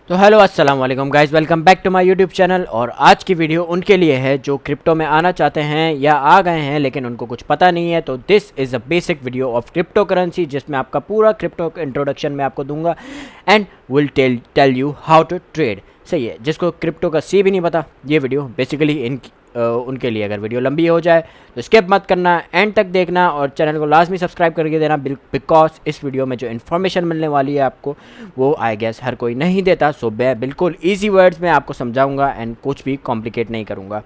तो हेलो अस्सलाम वालेकुम guys, welcome back to my YouTube channel. और आज की वीडियो उनके लिए है जो क्रिप्टो में आना चाहते हैं या आ गए हैं लेकिन उनको कुछ पता नहीं है। तो this is a basic video of crypto currency जिसमें आपका पूरा क्रिप्टो इंट्रोडक्शन मैं आपको दूंगा and will tell you how to trade. सही है, जिसको क्रिप्टो का सी भी नहीं पता ये वीडियो बेसिकली उनके लिए। अगर वीडियो लंबी हो जाए तो स्किप मत करना, एंड तक देखना और चैनल को लाजमी सब्सक्राइब करके देना बिकॉज इस वीडियो में जो इन्फॉर्मेशन मिलने वाली है आपको वो आई गेस हर कोई नहीं देता। सो मैं बिल्कुल ईजी वर्ड्स में आपको समझाऊंगा एंड कुछ भी कॉम्प्लिकेट नहीं करूंगा।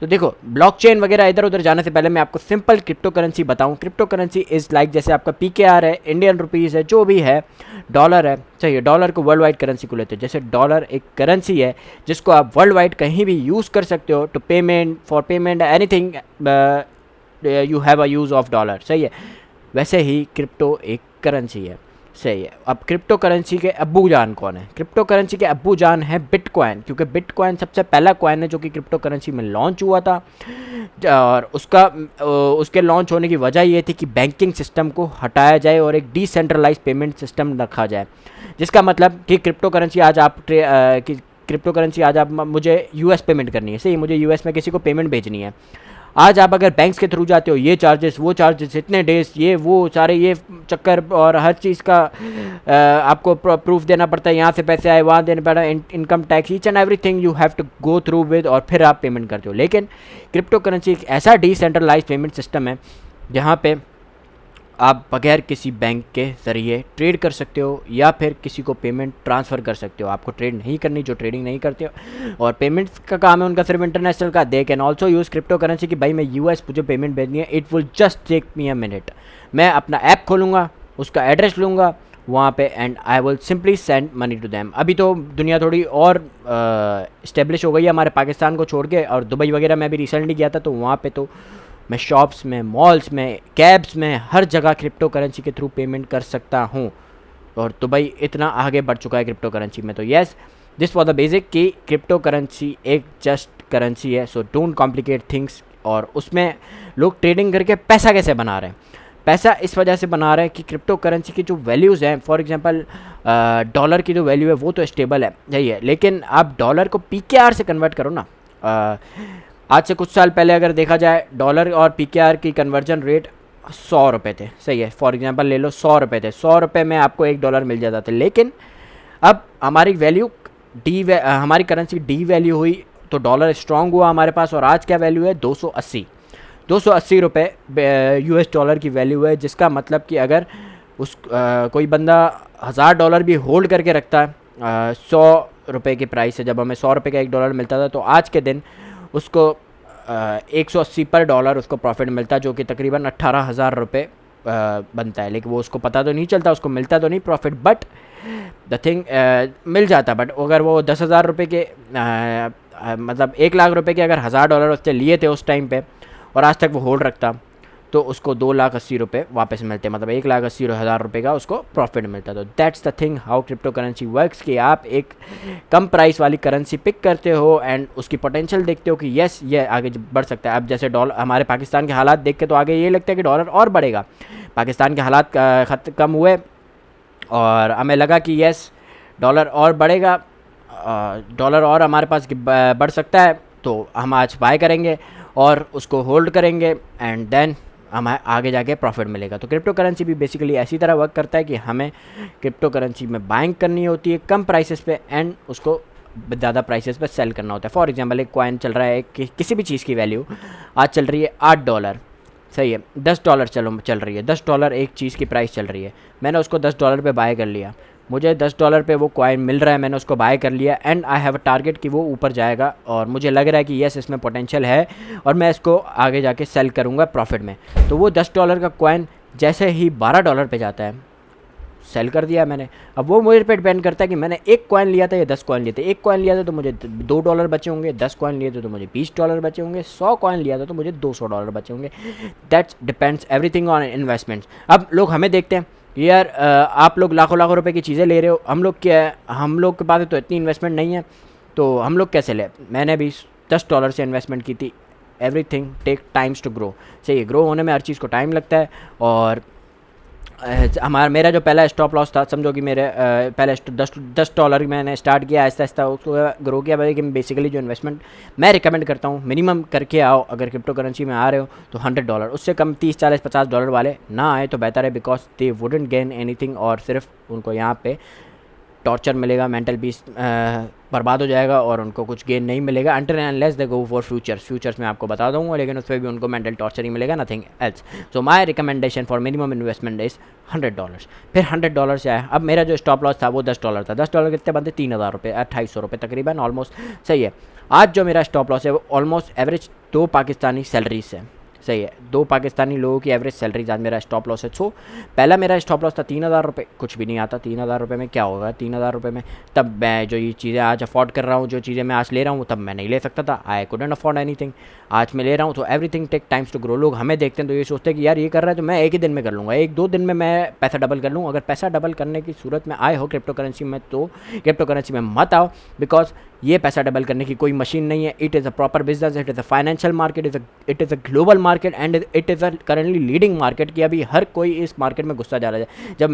तो देखो, ब्लॉकचेन वगैरह इधर उधर जाने से पहले मैं आपको सिंपल क्रिप्टो करेंसी बताऊं। क्रिप्टो करेंसी इज़ लाइक जैसे आपका पीकेआर है, इंडियन रुपीज़ है, जो भी है, डॉलर है। चाहिए डॉलर को वर्ल्ड वाइड करेंसी को लेते हैं। जैसे डॉलर एक करेंसी है जिसको आप वर्ल्ड वाइड कहीं भी यूज़ कर सकते हो to payment, for payment, anything you have a use of dollar. सही है, वैसे ही क्रिप्टो एक करेंसी है। सही है। अब क्रिप्टो करेंसी के अब्बू जान कौन है? क्रिप्टो करेंसी के अब्बू जान है बिटकॉइन, क्योंकि बिटकॉइन सबसे पहला कॉइन है जो कि क्रिप्टो करेंसी में लॉन्च हुआ था। और उसके लॉन्च होने की वजह ये थी कि बैंकिंग सिस्टम को हटाया जाए और एक डिसेंट्रलाइज पेमेंट सिस्टम रखा जाए। जिसका मतलब कि क्रिप्टो करेंसी आज आप मुझे यूएस पेमेंट करनी है। सही, मुझे यूएस में किसी को पेमेंट भेजनी है। आज आप अगर बैंक्स के थ्रू जाते हो, ये चार्जेस वो चार्जेस, इतने डेज, ये वो सारे ये चक्कर, और हर चीज़ का आपको प्रूफ देना पड़ता है। यहाँ से पैसे आए, वहाँ देना पड़ा, income tax, each and everything you have to go through with, और फिर आप पेमेंट करते हो। लेकिन क्रिप्टो करेंसी एक ऐसा डिसेंट्रलाइज पेमेंट सिस्टम है जहाँ पे आप बगैर किसी बैंक के ज़रिए ट्रेड कर सकते हो या फिर किसी को पेमेंट ट्रांसफ़र कर सकते हो। आपको ट्रेड नहीं करनी, जो ट्रेडिंग नहीं करते हो। और पेमेंट्स का काम है उनका सिर्फ इंटरनेशनल का। They can also use crypto currency कि भाई मैं यूएस मुझे पेमेंट भेजनी है, it will just take me a minute. मैं अपना ऐप खोलूँगा, उसका एड्रेस लूँगा वहाँ पे, and I will simply send money to them. अभी तो दुनिया थोड़ी और इस्टेब्लिश हो गई है हमारे पाकिस्तान को छोड़ के, और दुबई वगैरह में भी रिसेंटली गया था तो वहाँ पे तो मैं शॉप्स में, मॉल्स में, कैब्स में, हर जगह क्रिप्टो करेंसी के थ्रू पेमेंट कर सकता हूँ। और दुबई इतना आगे बढ़ चुका है क्रिप्टो करेंसी में। तो yes, this was the basic कि क्रिप्टो करेंसी एक जस्ट करेंसी है। So don't complicate things. और उसमें लोग ट्रेडिंग करके पैसा कैसे बना रहे हैं? पैसा इस वजह से बना रहे हैं कि क्रिप्टो करेंसी की जो वैल्यूज़ हैं, फॉर एग्जांपल डॉलर की जो वैल्यू है वो तो स्टेबल है, यही है। लेकिन आप डॉलर को पीकेआर से कन्वर्ट करो ना। आज से कुछ साल पहले अगर देखा जाए, डॉलर और पीकेआर की कन्वर्जन रेट 100 रुपये थे। सही है, फॉर एग्जांपल ले लो, 100 रुपये थे। 100 रुपये में आपको $1 मिल जाता था। लेकिन अब हमारी वैल्यू हमारी करेंसी डी वैल्यू हुई तो डॉलर स्ट्रांग हुआ हमारे पास, और आज क्या वैल्यू है? 280 रुपये यूएस डॉलर की वैल्यू है। जिसका मतलब कि अगर कोई बंदा $1000 भी होल्ड करके रखता है 100 रुपये की प्राइस से, जब हमें 100 रुपये का $1 मिलता था, तो आज के दिन उसको 180 पर डॉलर उसको प्रॉफिट मिलता है, जो कि तकरीबन 18,000 रुपये बनता है। लेकिन वो उसको पता तो नहीं चलता, उसको मिलता तो नहीं प्रॉफिट, बट द थिंग मिल जाता। बट अगर वो 10,000 रुपये के मतलब 1,00,000 रुपये के अगर $1000 उससे लिए थे उस टाइम पे, और आज तक वो होल्ड रखता, तो उसको 2,80,000 वापस मिलते, मतलब 1,80,000 का उसको प्रॉफिट मिलता। तो that's the thing how crypto currency works, कि आप एक कम प्राइस वाली करेंसी पिक करते हो एंड उसकी पोटेंशियल देखते हो कि यस ये आगे बढ़ सकता है। अब जैसे डॉलर, हमारे पाकिस्तान के हालात देख के तो आगे ये लगता है कि डॉलर और बढ़ेगा। पाकिस्तान के हालात कम हुए और हमें लगा कि यस डॉलर और बढ़ेगा, डॉलर और हमारे पास बढ़ सकता है, तो हम आज बाय करेंगे और उसको होल्ड करेंगे एंड देन हमें आगे जाके प्रॉफिट मिलेगा। तो क्रिप्टो करेंसी भी बेसिकली ऐसी तरह वर्क करता है कि हमें क्रिप्टो करेंसी में बाइंग करनी होती है कम प्राइसेस पे, एंड उसको ज़्यादा प्राइसेस पे सेल करना होता है। फॉर एग्जांपल एक कॉइन चल रहा है किसी भी चीज़ की वैल्यू आज चल रही है $8। सही है, $10 चल रही है, $10 एक चीज़ की प्राइस चल रही है। मैंने उसको $10 पे बाय कर लिया, मुझे $10 पे वो कॉइन मिल रहा है, मैंने उसको बाय कर लिया, and I have a target कि वो ऊपर जाएगा, और मुझे लग रहा है कि यस इसमें पोटेंशियल है और मैं इसको आगे जाके सेल करूँगा प्रॉफिट में। तो वो $10 का कॉइन जैसे ही $12 पे जाता है, सेल कर दिया मैंने। अब वो मुझे पे डिपेंड करता है कि मैंने एक कॉइन लिया था या 10 कॉइन लिए थे। एक कॉइन लिया था तो मुझे $2 बचे होंगे, 10 कॉइन लिए थे तो मुझे $20 बचे होंगे, 100 कॉइन लिया था तो मुझे $200 बचे होंगे। That's depends everything on investments. अब लोग हमें देखते हैं, यार आप लोग लाखों लाखों रुपए की चीज़ें ले रहे हो, हम लोग के पास तो इतनी इन्वेस्टमेंट नहीं है, तो हम लोग कैसे ले? मैंने भी $10 से इन्वेस्टमेंट की थी। Everything take times to grow. सही है, ग्रो होने में हर चीज़ को टाइम लगता है, और हमारा मेरा जो पहला स्टॉप लॉस था, समझो कि मेरे पहले $10 मैंने स्टार्ट किया, आहिस्ता आहिस्ता उसको ग्रो किया। लेकिन बेसिकली जो इन्वेस्टमेंट मैं रिकमेंड करता हूँ, मिनिमम करके आओ। अगर क्रिप्टो करेंसी में आ रहे हो तो $100, उससे कम $30, $40, $50 वाले ना आए तो बेहतर है, because they wouldn't gain anything, और सिर्फ उनको यहाँ पे टॉर्चर मिलेगा, मेंटल पीस बर्बाद हो जाएगा और उनको कुछ गेन नहीं मिलेगा until and unless they go for futures में आपको बता दूंगा, लेकिन उस पर भी उनको मेंटल टॉर्चर ही मिलेगा, nothing else. So my recommendation for minimum investment is $100। फिर $100 से आया। अब मेरा जो स्टॉप लॉस था वो $10 था। $10 कितने बनते? $3000, ₹2800 तकरीबन, ऑलमोस्ट सही है। आज जो मेरा स्टॉप लॉस है वो ऑलमोस्ट एवरेज 2 पाकिस्तानी सैलरीज है, सही है, 2 पाकिस्तानी लोगों की एवरेज सैलरी आज मेरा स्टॉप लॉस है। सो पहला मेरा स्टॉप लॉस था ₹3000, कुछ भी नहीं आता। ₹3000 में क्या होगा? ₹3000 में तब मैं जो ये चीज़ें आज अफोर्ड कर रहा हूँ, जो चीज़ें मैं आज ले रहा हूँ, तब मैं नहीं ले सकता था। I couldn't afford anything. आज मैं ले रहा हूँ तो everything take times to grow. लोग हमें देखते हैं तो ये सोचते हैं कि यार ये कर रहा है तो मैं एक ही दिन में कर लूँगा, 1-2 दिन में मैं पैसा डबल कर लूँ। अगर पैसा डबल करने की सूरत में आए हो क्रिप्टो करेंसी में तो क्रिप्टो करेंसी में मत आओ, बिकॉज ये पैसा डबल करने की कोई मशीन नहीं है। It is a proper business, it is a financial market, it is a global market and it is a currently leading market, कि अभी हर कोई इस मार्केट में घुसता जा रहा है। जब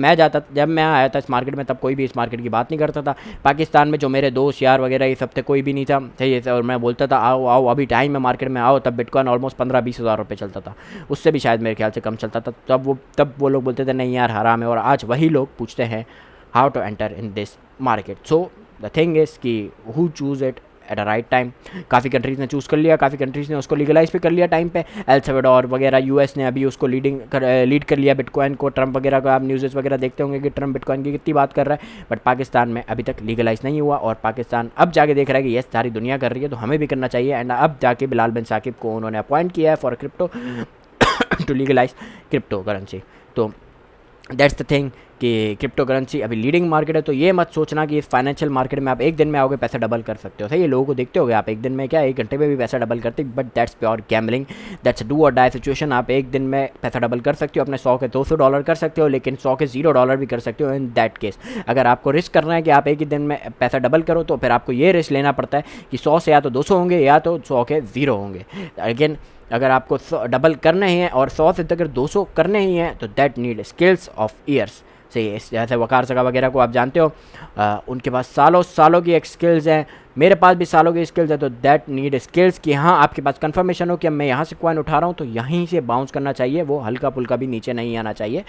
मैं आया था इस मार्केट में तब कोई भी इस मार्केट की बात नहीं करता था। पाकिस्तान में जो मेरे दोस्त यार वगैरह ये सब थे, कोई भी नहीं था, सही है। और मैं बोलता था आओ आओ अभी टाइम है मार्केट में आओ, तब बिटकॉइन ऑलमोस्ट 15-20 हज़ार रुपये चलता था, उससे भी शायद मेरे ख्याल से कम चलता था। तब वो लोग बोलते थे नहीं यार हराम है, और आज वही लोग पूछते हैं how to enter in this market. So the thing is कि who choose it at a right time. काफ़ी कंट्रीज़ ने चूज़ कर लिया, काफ़ी कंट्रीज़ ने उसको लीगलाइज भी कर लिया टाइम पे। एल सल्वाडोर वगैरह, यूएस ने अभी उसको लीड कर लिया बिटकॉइन को। ट्रंप वगैरह का आप न्यूज़ वगैरह देखते होंगे कि ट्रंप बिटकॉइन की कितनी बात कर रहा है, बट पाकिस्तान में अभी तक लीगलाइज नहीं हुआ। और पाकिस्तान अब जाके देख रहा है कि ये सारी दुनिया कर रही है तो हमें भी करना चाहिए। एंड अब जाके बिलाल बिन साकिब को उन्होंने अपॉइंट किया है for crypto to legalize crypto currency. तो दैट्स द थिंग कि क्रिप्टो करेंसी अभी लीडिंग मार्केट है। तो ये मत सोचना कि इस फाइनेंशियल मार्केट में आप एक दिन में आओगे पैसा डबल कर सकते हो। सही, ये लोगों को देखते होगे आप एक दिन में क्या 1 घंटे में भी पैसा डबल करते, but that's pure gambling, that's do और डाई सिचुएशन। आप एक दिन में पैसा डबल कर सकते हो, अपने 100 के $200 कर सकते हो, लेकिन 100 के $0 भी कर सकते हो। इन दैट केस अगर आपको रिस्क करना है कि आप एक ही दिन में पैसा डबल करो, तो फिर आपको ये रिस्क लेना पड़ता है कि 100 से या तो 200 होंगे या तो 100 के 0 होंगे। अगेन अगर आपको डबल करने ही हैं और 100 से अगर 200 करने ही हैं तो that need skills of years. सही है, जैसे वकार सका वगैरह को आप जानते हो, उनके पास सालों सालों की एक स्किल्स हैं, मेरे पास भी सालों की स्किल्स है। तो दैट नीड स्किल्स कि हाँ आपके पास कंफर्मेशन हो कि अब मैं यहाँ से कॉइन उठा रहा हूँ तो यहीं से बाउंस करना चाहिए, वो हल्का फुल्का भी नीचे नहीं आना चाहिए।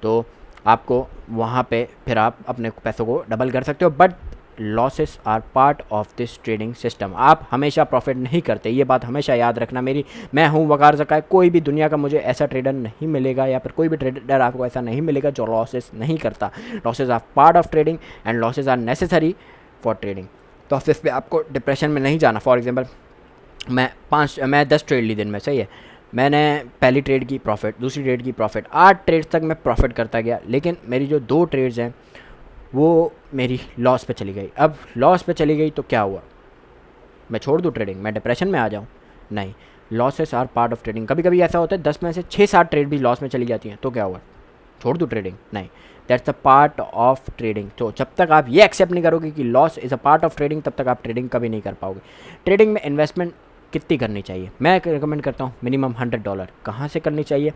तो आपको वहाँ पे फिर आप अपने पैसों को डबल कर सकते हो, but losses are part of this trading system. आप हमेशा प्रॉफिट नहीं करते, ये बात हमेशा याद रखना। मैं हूँ वकार ज़काय, कोई भी दुनिया का मुझे ऐसा ट्रेडर नहीं मिलेगा या फिर कोई भी ट्रेडर आपको ऐसा नहीं मिलेगा जो लॉसेस नहीं करता। Losses are part of trading and losses are necessary for trading. तो इस पर आपको डिप्रेशन में नहीं जाना। फॉर एग्जाम्पल मैं 10 ट्रेड ली दिन में, सही है, मैंने पहली ट्रेड की प्रॉफिट, दूसरी ट्रेड की प्रॉफिट, 8 ट्रेड्स तक मैं प्रॉफिट करता गया, लेकिन मेरी जो 2 ट्रेड्स हैं वो मेरी लॉस पे चली गई। अब लॉस पे चली गई तो क्या हुआ? मैं छोड़ दूँ ट्रेडिंग? मैं डिप्रेशन में आ जाऊँ? नहीं, losses are part of trading. कभी कभी ऐसा होता है 10 में से 6-7 ट्रेड भी लॉस में चली जाती हैं, तो क्या हुआ? छोड़ दूँ ट्रेडिंग? नहीं, that's the part of trading. तो जब तक आप ये एक्सेप्ट नहीं करोगे कि loss is a part of trading, तब तक आप ट्रेडिंग कभी नहीं कर पाओगे। ट्रेडिंग में इन्वेस्टमेंट कितनी करनी चाहिए? मैं रिकमेंड करता हूँ मिनिमम $100। कहाँ से करनी चाहिए?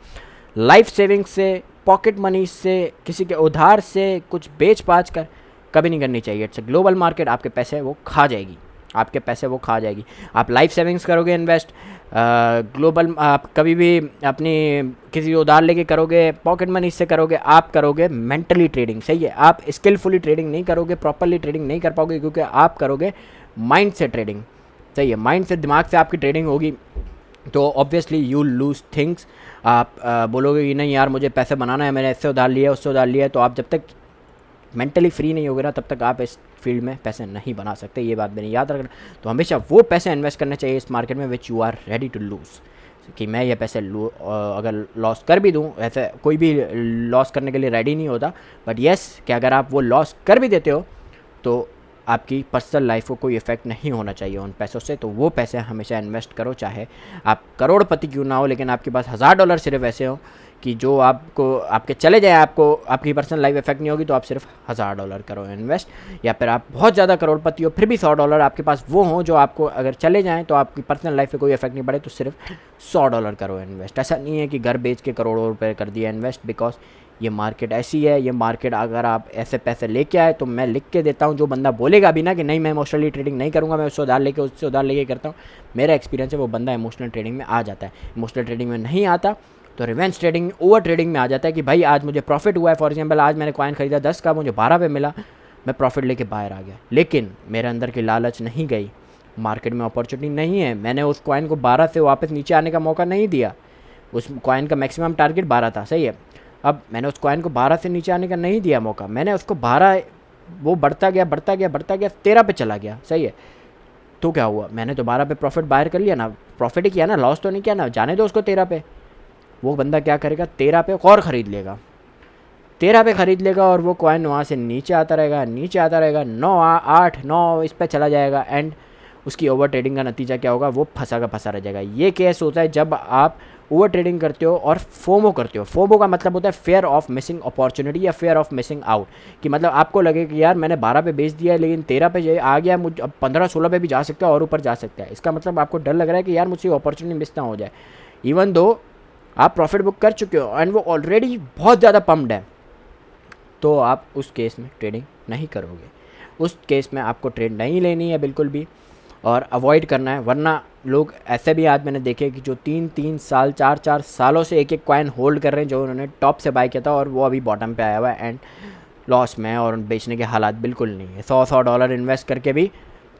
लाइफ सेविंग से, पॉकेट मनी से, किसी के उधार से, कुछ बेच पाच कर कभी नहीं करनी चाहिए। इट्स अ ग्लोबल मार्केट, आपके पैसे वो खा जाएगी, आपके पैसे वो खा जाएगी। आप लाइफ सेविंग्स करोगे इन्वेस्ट, ग्लोबल आप कभी भी अपनी किसी उधार लेके करोगे, पॉकेट मनी से करोगे, आप करोगे मेंटली ट्रेडिंग। सही है, आप स्किलफुली ट्रेडिंग नहीं करोगे, प्रॉपरली ट्रेडिंग नहीं कर पाओगे, क्योंकि आप करोगे माइंड से ट्रेडिंग। सही है, माइंड से, दिमाग से आपकी ट्रेडिंग होगी तो ऑब्वियसली यू लूज थिंग्स। आप बोलोगे कि नहीं यार मुझे पैसे बनाना है, मैंने इससे उधार लिया उससे उधार लिया है। तो आप जब तक मेंटली फ्री नहीं होगे ना, तब तक आप इस फील्ड में पैसे नहीं बना सकते, ये बात मैंने याद रखना। तो हमेशा वो पैसे इन्वेस्ट करने चाहिए इस मार्केट में which you are ready to lose, कि मैं ये पैसे अगर लॉस कर भी दूँ, ऐसे कोई भी लॉस करने के लिए रेडी नहीं होता, बट येस कि अगर आप वो लॉस कर भी देते हो तो आपकी पर्सनल लाइफ को कोई इफेक्ट नहीं होना चाहिए उन पैसों से। तो वो पैसे हमेशा इन्वेस्ट करो, चाहे आप करोड़पति क्यों ना हो, लेकिन आपके पास $1000 सिर्फ ऐसे हो कि जो आपको आपके चले जाए, आपको आपकी पर्सनल लाइफ इफेक्ट नहीं होगी, तो आप सिर्फ $1000 करो इन्वेस्ट। या फिर आप बहुत ज़्यादा करोड़पति हो फिर भी $100 आपके पास वो हो जो आपको अगर चले जाएँ तो आपकी पर्सनल लाइफ पे कोई इफेक्ट नहीं पड़े, तो सिर्फ $100 करो इन्वेस्ट। ऐसा नहीं है कि घर बेच के करोड़ों रुपये कर दिया इन्वेस्ट, बिकॉज ये मार्केट ऐसी है, ये मार्केट अगर आप ऐसे पैसे लेके आए तो मैं लिख के देता हूँ, जो बंदा बोलेगा भी ना कि नहीं मैं इमोशनली ट्रेडिंग नहीं करूँगा, मैं उससे उधार लेके उससे उधार लेके करता हूँ, मेरा एक्सपीरियंस है वो बंदा इमोशनल ट्रेडिंग में आ जाता है। इमोशनल ट्रेडिंग में नहीं आता तो रिवेंज ट्रेडिंग, ओवर ट्रेडिंग में आ जाता है कि भाई आज मुझे प्रॉफिट हुआ है, फॉर एग्जाम्पल आज मैंने कॉइन खरीदा 10 का, मुझे 12 पे मिला, मैं प्रॉफिट लेके बाहर आ गया, लेकिन मेरे अंदर की लालच नहीं गई, मार्केट में अपॉर्चुनिटी नहीं है, मैंने उस कॉइन को 12 से वापस नीचे आने का मौका नहीं दिया, उस कॉइन का मैक्सिमम टारगेट 12 था, सही है। अब मैंने उस कॉइन को 12 से नीचे आने का नहीं दिया मौका, मैंने उसको 12, वो बढ़ता गया बढ़ता गया बढ़ता गया 13 पे चला गया, सही है। तो क्या हुआ, मैंने तो 12 पे प्रॉफिट बाहर कर लिया ना, प्रॉफिट ही किया ना, लॉस तो नहीं किया ना, जाने दो उसको 13 पे। वो बंदा क्या करेगा, 13 पे और ख़रीद लेगा, 13 पे ख़रीद लेगा और वो कॉइन वहाँ से नीचे आता रहेगा, नीचे आता रहेगा, 9 8 9 इस पर चला जाएगा, एंड उसकी ओवर ट्रेडिंग का नतीजा क्या होगा, वो फंसा का फंसा रह जाएगा। ये केस होता है जब आप ओवर ट्रेडिंग करते हो और फोमो करते हो। फोमो का मतलब होता है फेयर ऑफ मिसिंग अपॉर्चुनिटी या फेयर ऑफ मिसिंग आउट, कि मतलब आपको लगे कि यार मैंने 12 पे बेच दिया है लेकिन 13 पे आ गया, मुझ अब 15 16 पे भी जा सकता है और ऊपर जा सकता है, इसका मतलब आपको डर लग रहा है कि यार मुझसे अपॉर्चुनिटी मिस ना हो जाए, इवन दो आप प्रॉफिट बुक कर चुके हो एंड वो ऑलरेडी बहुत ज़्यादा पम्प्ड है, तो आप उस केस में ट्रेडिंग नहीं करोगे, उस केस में आपको ट्रेड नहीं लेनी है बिल्कुल भी, और अवॉइड करना है। वरना लोग ऐसे भी आज मैंने देखे कि जो 3 साल 4 सालों से एक कॉइन होल्ड कर रहे हैं, जो उन्होंने टॉप से बाय किया था और वो अभी बॉटम पे आया हुआ है एंड लॉस में है, और बेचने के हालात बिल्कुल नहीं है। $100 इन्वेस्ट करके भी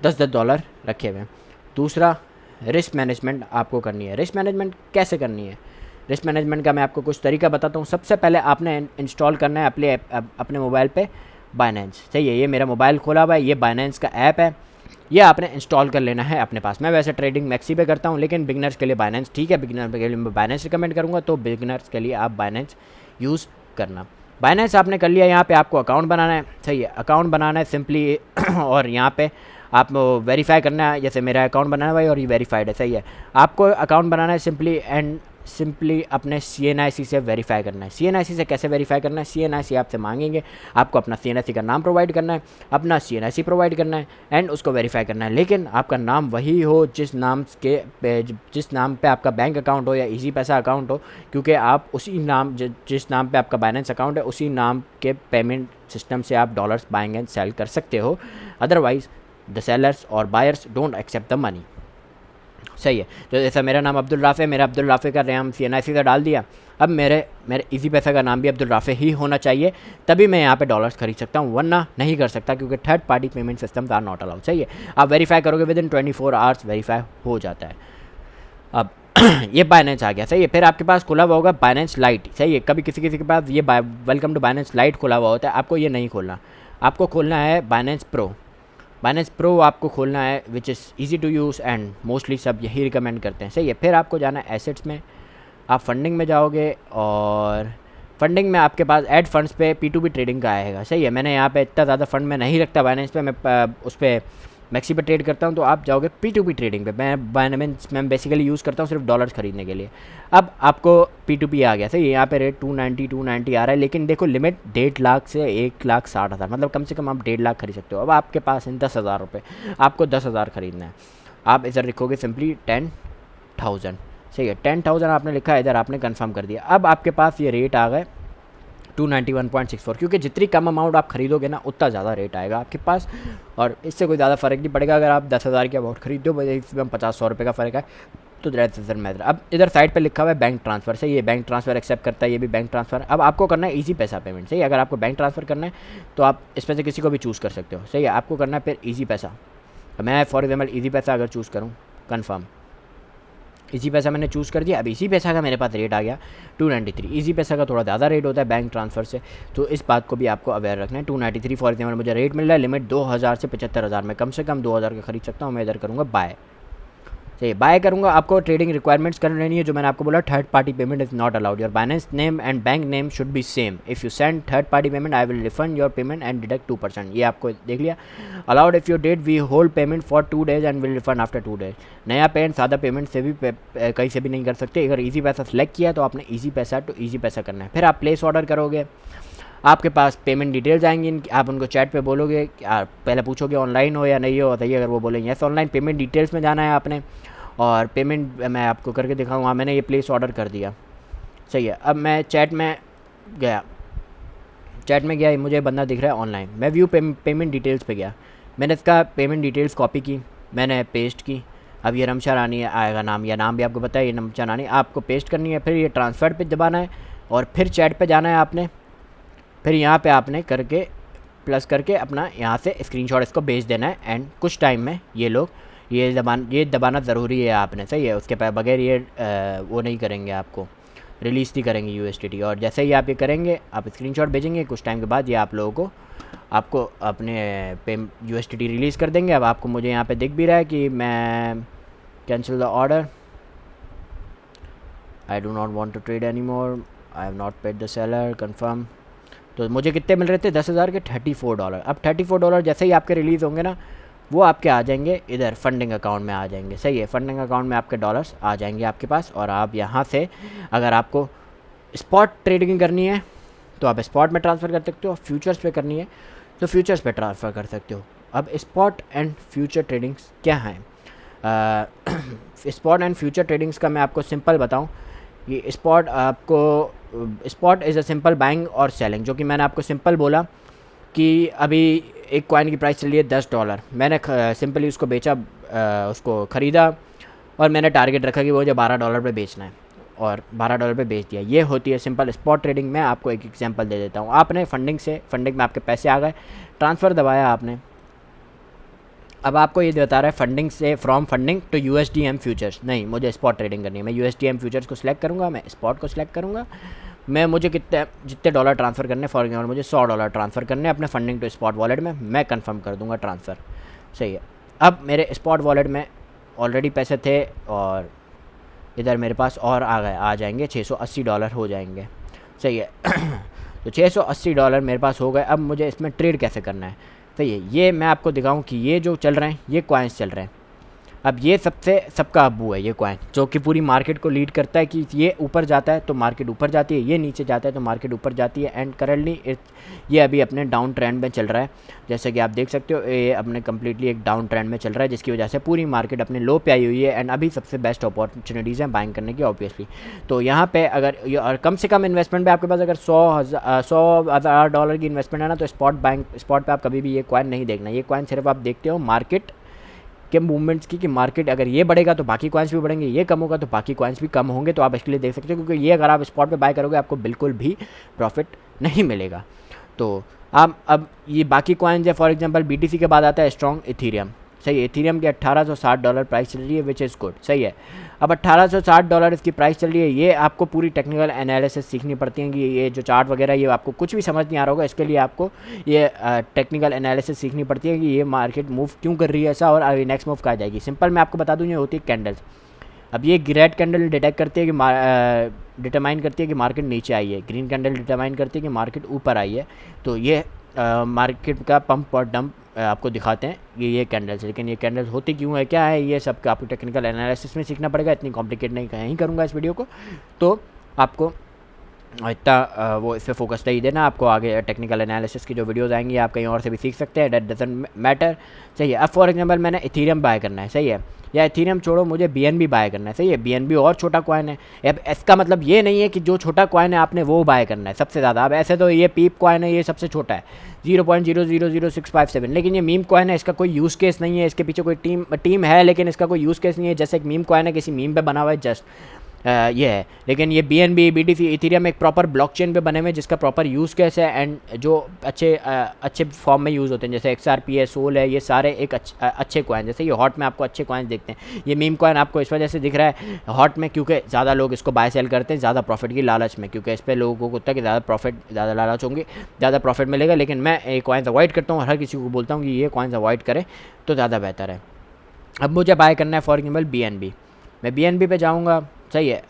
$10 रखे हुए हैं। दूसरा, रिस्क मैनेजमेंट आपको करनी है। रिस्क मैनेजमेंट कैसे करनी है, रिस्क मैनेजमेंट का मैं आपको कुछ तरीका बताता हूँ। सबसे पहले आपने इंस्टॉल करना है अपने मोबाइल पे बाइनेंस, सही है। ये मेरा मोबाइल खोला हुआ है, ये बाइनेंस का ऐप है, ये आपने इंस्टॉल कर लेना है अपने पास। मैं वैसे ट्रेडिंग मैक्सी पे करता हूँ, लेकिन बिगनर्स के लिए बाइनेंस ठीक है, बिगनर के लिए मैं बाइनेंस रिकमेंड करूँगा, तो बिगनर्स के लिए आप बाइनेंस यूज़ करना। बाइनेंस आपने कर लिया, यहाँ पे आपको अकाउंट बनाना है, सही है। अकाउंट बनाना है सिंपली और यहाँ पे आप वेरीफाई करना है, जैसे मेरा अकाउंट बनाना है भाई और ये वेरीफाइड है, सही है। आपको अकाउंट बनाना है सिंपली अपने CNIC से वेरीफाई करना है। CNIC से कैसे वेरीफाई करना है, CNIC आपसे मांगेंगे, आपको अपना CNIC का नाम प्रोवाइड करना है, अपना CNIC प्रोवाइड करना है एंड उसको वेरीफाई करना है। लेकिन आपका नाम वही हो जिस नाम पे आपका बैंक अकाउंट हो या इजी पैसा अकाउंट हो, क्योंकि आप उसी नाम जिस नाम पे आपका बाइनेंस अकाउंट है, उसी नाम के पेमेंट सिस्टम से आप डॉलर्स बाइंग एंड सेल कर सकते हो। अदरवाइज द सेलर्स और buyers don't accept the money, सही है। तो जैसा मेरा नाम अब्दुल राफ़े, मेरा अब्दुल राफ़े का नाम CNIC से डाल दिया, अब मेरे इजी पैसा का नाम भी अब्दुल राफ़े ही होना चाहिए, तभी मैं यहाँ पे डॉलर्स खरीद सकता हूँ, वरना नहीं कर सकता, क्योंकि third party payment systems are not allowed, सही है। आप वेरीफाई करोगे विद इन 24 आवर्स वेरीफाई हो जाता है। अब ये बाइनेंस आ गया, सही है। फिर आपके पास खुला हुआ होगा बाइनेंस लाइट, सही है। कभी किसी के पास ये वेलकम टू बाइनेंस लाइट खुला हुआ होता है, आपको ये नहीं खोलना, आपको खोलना है बाइनेंस प्रो। बाइनेंस प्रो आपको खोलना है, which is easy to use and mostly सब यही रिकमेंड करते हैं, सही है। फिर आपको जाना है एसेट्स में, आप फंडिंग में जाओगे और फंडिंग में आपके पास ऐड फंड्स पे P2P ट्रेडिंग का आएगा, सही है। मैंने यहाँ पे इतना ज़्यादा फंड में नहीं रखता बाइनेंस पे, मैं उस पर मैक्सी पे ट्रेड करता हूँ, तो आप जाओगे P2P ट्रेडिंग पे। मैं बेसिकली यूज़ करता हूँ सिर्फ डॉलर्स खरीदने के लिए। अब आपको P2P आ गया, सही है। यहाँ पे रेट 290 आ रहा है, लेकिन देखो लिमिट 1.5 लाख से 1,60,000, मतलब कम से कम आप 1.5 लाख खरीद सकते हो। अब आपके पास है 10,000 रुपये, आपको 10,000 खरीदना है, आप इधर लिखोगे सिंपली 10,000, सही है। 10,000 आपने लिखा, इधर आपने कन्फर्म कर दिया। अब आपके पास ये रेट आ गए 291.64, क्योंकि जितनी कम अमाउंट आप खरीदोगे ना उतना ज़्यादा रेट आएगा आपके पास, और इससे कोई ज़्यादा फ़र्क नहीं पड़ेगा। अगर आप 10,000 की अमाउंट खरीदते हो, इसमें 50-100 रुपये का फ़र्क है, तो दैट्स डजंट मैटर। अब इधर साइड पे लिखा हुआ है बैंक ट्रांसफ़र, से ये बैंक ट्रांसफ़र एक्सेप्ट करता है, ये भी बैंक ट्रांसफ़र। अब आपको करना है ईजी पैसा पेमेंट, सही है। अगर आपको बैंक ट्रांसफ़र करना है तो आप इसमें से किसी को भी चूज़ कर सकते हो, सही है। आपको करना है फिर ईजी पैसा, मैं फॉर एग्जाम्पल ईजी पैसा अगर चूज़ करूँ, कन्फर्म इजी पैसा मैंने चूज़ कर दिया। अब इसी पैसा का मेरे पास रेट आ गया 293। इजी पैसा का थोड़ा ज़्यादा रेट होता है बैंक ट्रांसफ़र से, तो इस बात को भी आपको अवेयर रखना है। 293 फॉर एग्जाम्पल मुझे रेट मिल रहा है, लिमिट 2,000 से 75,000 में कम से कम 2,000 का खरीद सकता हूँ। मैं इधर करूँगा बाय, सही बाय करूँगा। आपको ट्रेडिंग रिक्वायरमेंट्स करनी रहनी है, जो मैंने आपको बोला third party payment is not allowed, your Binance name and bank name should be same. If you send third party payment I will refund your payment and deduct 2%, ये आपको देख लिया। Allowed if you date we hold payment for 2 days and will refund after 2 days। नया payment सादा payment से भी कहीं से भी नहीं कर सकते। अगर ईजी पैसा सेलेक्ट किया तो आपने ईजी पैसा टू ईजी पैसा करना है। फिर आप प्लेस ऑर्डर करोगे, आपके पास पेमेंट डिटेल्स आएंगी, आप उनको चैट पे बोलोगे, पहले पूछोगे ऑनलाइन हो या नहीं हो, बताइए। अगर वो बोलेंगे यस ऑनलाइन, पेमेंट डिटेल्स में जाना है आपने, और पेमेंट मैं आपको करके दिखाऊंगा। मैंने ये प्लेस ऑर्डर कर दिया, सही है। अब मैं चैट में गया, चैट में गया, मुझे बंदा दिख रहा है ऑनलाइन, मैं व्यू पेमेंट डिटेल्स पे गया, मैंने इसका पेमेंट डिटेल्स कॉपी की, मैंने पेस्ट की। अब ये रमशा रानी आएगा नाम, या नाम भी आपको पता है, ये रमशा रानी आपको पेस्ट करनी है। फिर ये ट्रांसफ़र पे दबाना है और फिर चैट पे जाना है आपने। फिर यहाँ पे आपने करके प्लस करके अपना यहाँ से स्क्रीनशॉट इसको भेज देना है। एंड कुछ टाइम में ये लोग ये दबाना ज़रूरी है आपने, सही है। उसके बगैर ये वो नहीं करेंगे, आपको रिलीज़ नहीं करेंगे USDT। और जैसे ही आप ये करेंगे, आप स्क्रीनशॉट भेजेंगे, कुछ टाइम के बाद ये आप लोगों को आपको अपने USDT रिलीज़ कर देंगे। अब आपको मुझे यहाँ पे दिख भी रहा है कि मैं cancel the order, I do not want to trade any more, I have not paid the seller, confirm. तो मुझे कितने मिल रहे थे, 10,000 के $34। अब $34 जैसे ही आपके रिलीज़ होंगे ना, वो आपके आ जाएंगे इधर फंडिंग अकाउंट में आ जाएंगे, सही है। फंडिंग अकाउंट में आपके डॉलर्स आ जाएंगे आपके पास। और आप यहाँ से अगर आपको स्पॉट ट्रेडिंग करनी है तो आप स्पॉट में ट्रांसफ़र कर सकते हो, फ्यूचर्स पे करनी है तो फ्यूचर्स पे ट्रांसफ़र कर सकते हो। अब स्पॉट एंड फ्यूचर ट्रेडिंग्स क्या हैं? स्पॉट एंड फ्यूचर ट्रेडिंग्स का मैं आपको सिंपल बताऊं, ये spot spot is a simple buying और सेलिंग, जो कि मैंने आपको सिंपल बोला कि अभी एक कॉइन की प्राइस चल रही है $10, मैंने सिंपली उसको बेचा, उसको ख़रीदा और मैंने टारगेट रखा कि वो मुझे $12 पे बेचना है और $12 पे बेच दिया। ये होती है सिंपल स्पॉट ट्रेडिंग। मैं आपको एक एग्जांपल दे देता हूँ। आपने फंडिंग में आपके पैसे आ गए, ट्रांसफ़र दबाया आपने, अब आपको ये बता रहा है फंडिंग से from funding to USDM futures. नहीं, मुझे स्पॉट ट्रेडिंग करनी है। मैं USDM फ्यूचर्स को सिलेक्ट करूँगा, मैं स्पॉट को सिलेक्ट करूँगा। मैं मुझे जितने डॉलर ट्रांसफ़र करने, फॉर एग्जाम्पल मुझे $100 ट्रांसफ़र करने अपने फंडिंग टू स्पॉट वॉलेट में, मैं कंफर्म कर दूंगा ट्रांसफ़र, सही है। अब मेरे स्पॉट वॉलेट में ऑलरेडी पैसे थे और इधर मेरे पास और आ जाएंगे $680 हो जाएंगे, सही है। तो $680 मेरे पास हो गए। अब मुझे इसमें ट्रेड कैसे करना है, सही है। ये मैं आपको दिखाऊं कि ये जो चल रहे हैं ये कॉइन्स चल रहे हैं। अब ये सबका अब्बू है ये कॉइन, जो कि पूरी मार्केट को लीड करता है कि ये ऊपर जाता है तो मार्केट ऊपर जाती है, ये नीचे जाता है तो मार्केट ऊपर जाती है। एंड करंटली ये अभी अपने डाउन ट्रेंड में चल रहा है, जैसे कि आप देख सकते हो। ये अपने कम्प्लीटली एक डाउन ट्रेंड में चल रहा है, जिसकी वजह से पूरी मार्केट अपने लो पे आई हुई है। एंड अभी सबसे बेस्ट अपॉर्चुनिटीज़ हैं बाइंग करने की, ऑब्वियसली। तो यहाँ पे अगर और कम से कम इन्वेस्टमेंट पे आपके पास अगर $100,000 की इन्वेस्टमेंट है ना, तो स्पॉट पे आप कभी भी ये कॉइन नहीं देखना। ये कॉइन सिर्फ आप देखते हो मार्केट के मूवमेंट्स की, कि मार्केट अगर ये बढ़ेगा तो बाकी कॉइन्स भी बढ़ेंगे, ये कम होगा तो बाकी कॉइन्स भी कम होंगे। तो आप इसके लिए देख सकते हो, क्योंकि ये अगर आप स्पॉट पे बाय करोगे आपको बिल्कुल भी प्रॉफिट नहीं मिलेगा। तो आप अब ये बाकी कॉइन्स है, फॉर एग्जांपल BTC के बाद आता है स्ट्रॉन्ग इथीरियम, सही है। इथीरियम की $1860 प्राइस चल रही है, विच इज़ गुड, सही है। अब $1860 इसकी प्राइस चल रही है। ये आपको पूरी टेक्निकल एनालिसिस सीखनी पड़ती है कि ये जो चार्ट वगैरह ये आपको कुछ भी समझ नहीं आ रहा होगा, इसके लिए आपको ये टेक्निकल एनालिसिस सीखनी पड़ती है कि ये मार्केट मूव क्यों कर रही है ऐसा, और नेक्स्ट मूव कहाँ जाएगी। सिंपल मैं आपको बता दूँ, ये होती है कैंडल्स। अब ये रेड कैंडल डिटेक्ट करती है कि डिटरमाइन करती है कि मार्केट नीचे आई है, ग्रीन कैंडल डिटरमाइन करती है कि मार्केट ऊपर आई है। तो ये मार्केट का पंप और डंप आपको दिखाते हैं ये कैंडल्स। लेकिन ये कैंडल्स होती क्यों है, क्या है, ये सब आपको टेक्निकल एनालिसिस में सीखना पड़ेगा। इतनी कॉम्प्लिकेट नहीं करूँगा इस वीडियो को, तो आपको इतना वो इस पर फोकस नहीं देना। आपको आगे टेक्निकल एनालिसिस की जो वीडियोस आएंगी आप कहीं और से भी सीख सकते हैं, दैट डजंट मैटर, सही है। अब फॉर एग्जांपल मैंने इथीरियम बाय करना है, सही है, या इथीरियम छोड़ो मुझे BNB बाय करना है, सही है। BNB और छोटा कॉइन है। अब इसका मतलब ये नहीं है कि जो छोटा कॉइन है आपने वो बाय करना है सबसे ज़्यादा। अब ऐसे तो ये पीप कॉइन है, ये सबसे छोटा है 0.000657, लेकिन ये मीम कॉइन है, इसका कोई यूज़ केस नहीं है, इसके पीछे कोई टीम है लेकिन इसका कोई यूज़ केस नहीं है। जैसे एक मीम कॉइन है, किसी मीम पे बना हुआ है जस्ट ये है। लेकिन ये BNB BTC इथीरियम एक प्रॉपर ब्लॉकचेन पे बने हुए हैं जिसका प्रॉपर यूज़ केस है, एंड जो अच्छे फॉर्म में यूज़ होते हैं, जैसे XRP है, सोल है, ये सारे एक अच्छे कॉइन। जैसे ये हॉट में आपको अच्छे कॉइन देखते हैं, ये मीम कॉइन आपको इस वजह से दिख रहा है हॉट में क्योंकि ज़्यादा लोग इसको बाय सेल करते हैं ज़्यादा प्रॉफिट की लालच में, क्योंकि इस पर लोगों को होता है कि ज़्यादा लालच होंगे, ज़्यादा प्रॉफिट मिलेगा। लेकिन मैं ये कॉइन्स अवॉइड करता हूँ, हर किसी को बोलता हूँ कि ये कॉइन्स अवॉइड करें तो ज़्यादा बेहतर है। अब मुझे बाय करना है फॉर एग्जाम्पल BNB, मैं BNB पे जाऊँगा, सही है।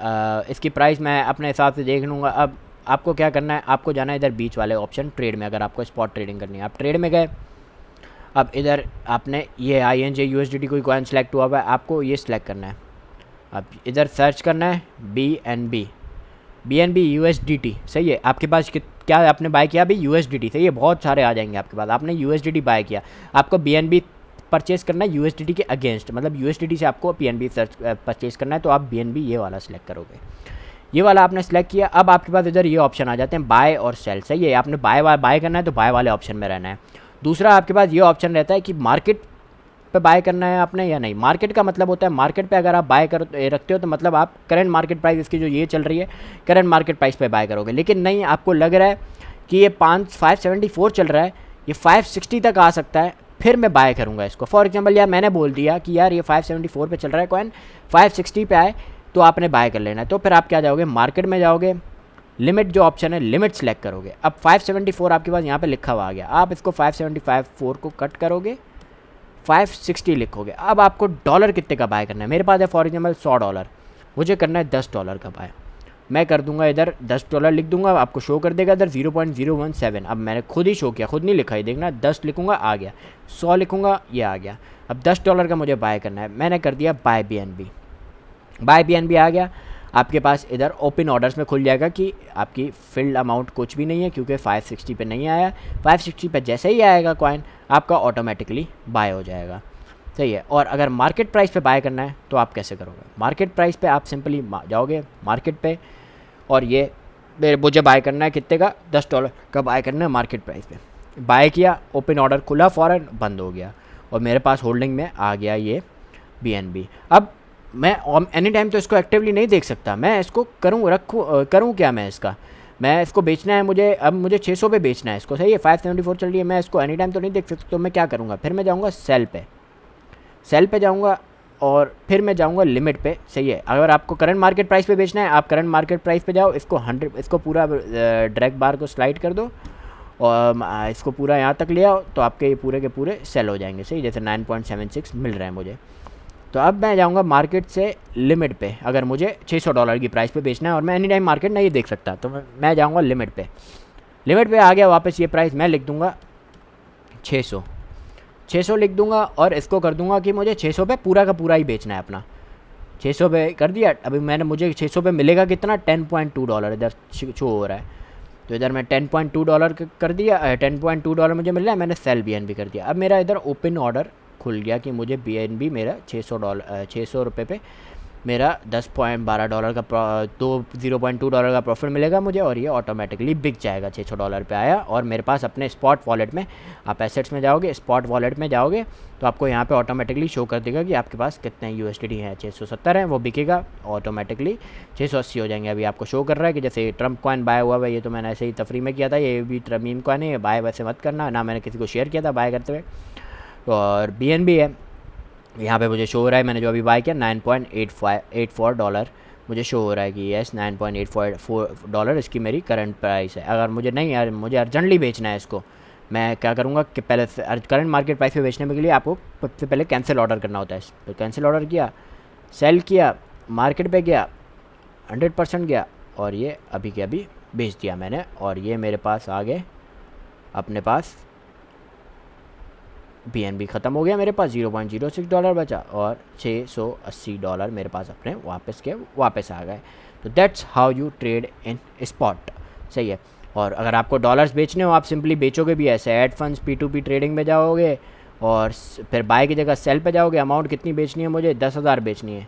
इसकी प्राइस मैं अपने हिसाब से देख लूँगा। अब आपको क्या करना है, आपको जाना है इधर बीच वाले ऑप्शन ट्रेड में। अगर आपको स्पॉट ट्रेडिंग करनी है आप ट्रेड में गए। अब इधर आपने ये INJ USDT कोई कॉइन सेलेक्ट हुआ है, आपको ये सिलेक्ट करना है। अब इधर सर्च करना है BNB USDT, सही है। आपके पास क्या आपने बाय किया अभी USDT, सही है, बहुत सारे आ जाएंगे आपके पास। आपने USDT बाय किया, आपको BNB परचेज़ करना है USDT के अगेंस्ट, मतलब USDT से आपको BNB परचेज़ करना है, तो आप BNB ये वाला सिलेक्ट करोगे। ये वाला आपने सेलेक्ट किया। अब आपके पास इधर ये ऑप्शन आ जाते हैं बाय और सेल। सही है, आपने बाय करना है तो बाय वाले ऑप्शन में रहना है। दूसरा आपके पास ये ऑप्शन रहता है कि मार्केट पे बाय करना है आपने या नहीं। मार्केट का मतलब होता है मार्केट पे अगर आप बाय कर रखते हो तो मतलब आप करंट मार्केट प्राइस इसकी जो ये चल रही है करंट मार्केट प्राइस पे बाय करोगे। लेकिन नहीं, आपको लग रहा है कि ये 574 चल रहा है, ये 560 तक आ सकता है, फिर मैं बाय करूँगा इसको। फॉर एग्जांपल यार मैंने बोल दिया कि यार ये 574 पे चल रहा है कॉइन, 560 पे आए तो आपने बाय कर लेना है। तो फिर आप क्या जाओगे, मार्केट में जाओगे, लिमिट जो ऑप्शन है लिमिट सेलेक्ट करोगे। अब 574 आपके पास यहाँ पे लिखा हुआ आ गया, आप इसको 575 को कट करोगे, 560 लिखोगे। अब आपको डॉलर कितने का बाय करना है। मेरे पास है फॉर एग्जाम्पल $100, मुझे करना है $10 का बाय। मैं कर दूंगा इधर $10 लिख दूंगा, आपको शो कर देगा इधर 0.017। अब मैंने खुद ही शो किया, खुद नहीं लिखा ही, देखना 10 लिखूंगा आ गया, 100 लिखूंगा ये आ गया। अब $10 का मुझे बाय करना है, मैंने कर दिया बाय BNB। बाय BNB आ गया, आपके पास इधर ओपन ऑर्डर्स में खुल जाएगा कि आपकी फिल्ड अमाउंट कुछ भी नहीं है क्योंकि 560 पे नहीं आया। 560 पे जैसे ही आएगा कॉइन आपका ऑटोमेटिकली बाय हो जाएगा। सही है। और अगर मार्केट प्राइस पे बाय करना है तो आप कैसे करोगे। मार्केट प्राइस पे आप सिंपली जाओगे मार्केट पे, और ये मुझे बाय करना है कितने का, $10 का बाय करना है मार्केट प्राइस पे। बाय किया, ओपन ऑर्डर खुला, फ़ौरन बंद हो गया और मेरे पास होल्डिंग में आ गया ये BNB। अब मैं एनी टाइम तो इसको एक्टिवली नहीं देख सकता, मैं इसको करूँ क्या मैं इसका, मैं इसको बेचना है मुझे, अब मुझे 600 पे बेचना है इसको। सही है, 574 चल रही है, मैं इसको एनी टाइम तो नहीं देख सकता। तो मैं क्या करूँगा, फिर मैं जाऊँगा सेल पे जाऊँगा और फिर मैं जाऊँगा लिमिट पे। सही है, अगर आपको करंट मार्केट प्राइस पे बेचना है आप करंट मार्केट प्राइस पे जाओ, इसको पूरा ड्रैग बार को स्लाइड कर दो और इसको पूरा यहाँ तक ले आओ तो आपके ये पूरे के पूरे सेल हो जाएंगे। सही, जैसे 9.76 मिल रहा है मुझे। तो अब मैं जाऊंगा मार्केट से लिमिट पे, अगर मुझे $600 की प्राइस पे बेचना है और मैं एनी टाइम मार्केट नहीं देख सकता तो मैं जाऊंगा लिमिट पे आ गया वापस ये प्राइस, मैं लिख दूंगा 600 लिख दूंगा और इसको कर दूंगा कि मुझे 600 पे पूरा का पूरा ही बेचना है अपना। 600 पे कर दिया। अभी मुझे 600 पे मिलेगा कितना, $10.2 इधर शो हो रहा है। तो इधर मैं $10.2 कर दिया, $10.2 मुझे मिल रहा है, मैंने सेल BNB कर दिया। अब मेरा इधर ओपन ऑर्डर खुल गया कि मुझे BNB मेरा $600 पे मेरा $10.12 का $0.2 का प्रॉफिट मिलेगा मुझे और ये ऑटोमेटिकली बिक जाएगा। $600 पे आया और मेरे पास अपने स्पॉट वॉलेट में, आप एसेट्स में जाओगे, स्पॉट वॉलेट में जाओगे तो आपको यहाँ पे ऑटोमेटिकली शो कर देगा कि आपके पास कितने USDT हैं। 670 है, वो बिकेगा ऑटोमेटिकली 680 हो जाएंगे। अभी आपको शो कर रहा है कि जैसे ट्रम्प कॉइन बाय हुआ है, ये तो मैंने ऐसे ही तफरी में किया था, ये भी मीम कॉइन है, बाय वैसे मत करना ना, मैंने किसी को शेयर किया था बाय करते हुए। और BNB है, यहाँ पे मुझे शो हो रहा है, मैंने जो अभी बाय किया $9.84 मुझे शो हो रहा है कि यस $9.84 इसकी मेरी करंट प्राइस है। अगर मुझे नहीं यार मुझे अर्जेंटली बेचना है इसको, मैं क्या करूँगा कि पहले करंट मार्केट प्राइस पे बेचने के लिए आपको सबसे पहले कैंसिल ऑर्डर करना होता है। तो कैंसिल ऑर्डर किया, सेल किया, मार्केट पे गया, 100% गया और ये अभी के अभी बेच दिया मैंने और ये मेरे पास आ गए, अपने पास BNB ख़त्म हो गया, मेरे पास $0.06 बचा और $680 मेरे पास अपने वापस आ गए। तो that's how you trade in spot. सही है। और अगर आपको डॉलर्स बेचने हो आप सिंपली बेचोगे भी ऐसे, एड फंड्स P2P ट्रेडिंग में जाओगे और फिर बाय की जगह सेल पे जाओगे। अमाउंट कितनी बेचनी है मुझे, 10,000 बेचनी है।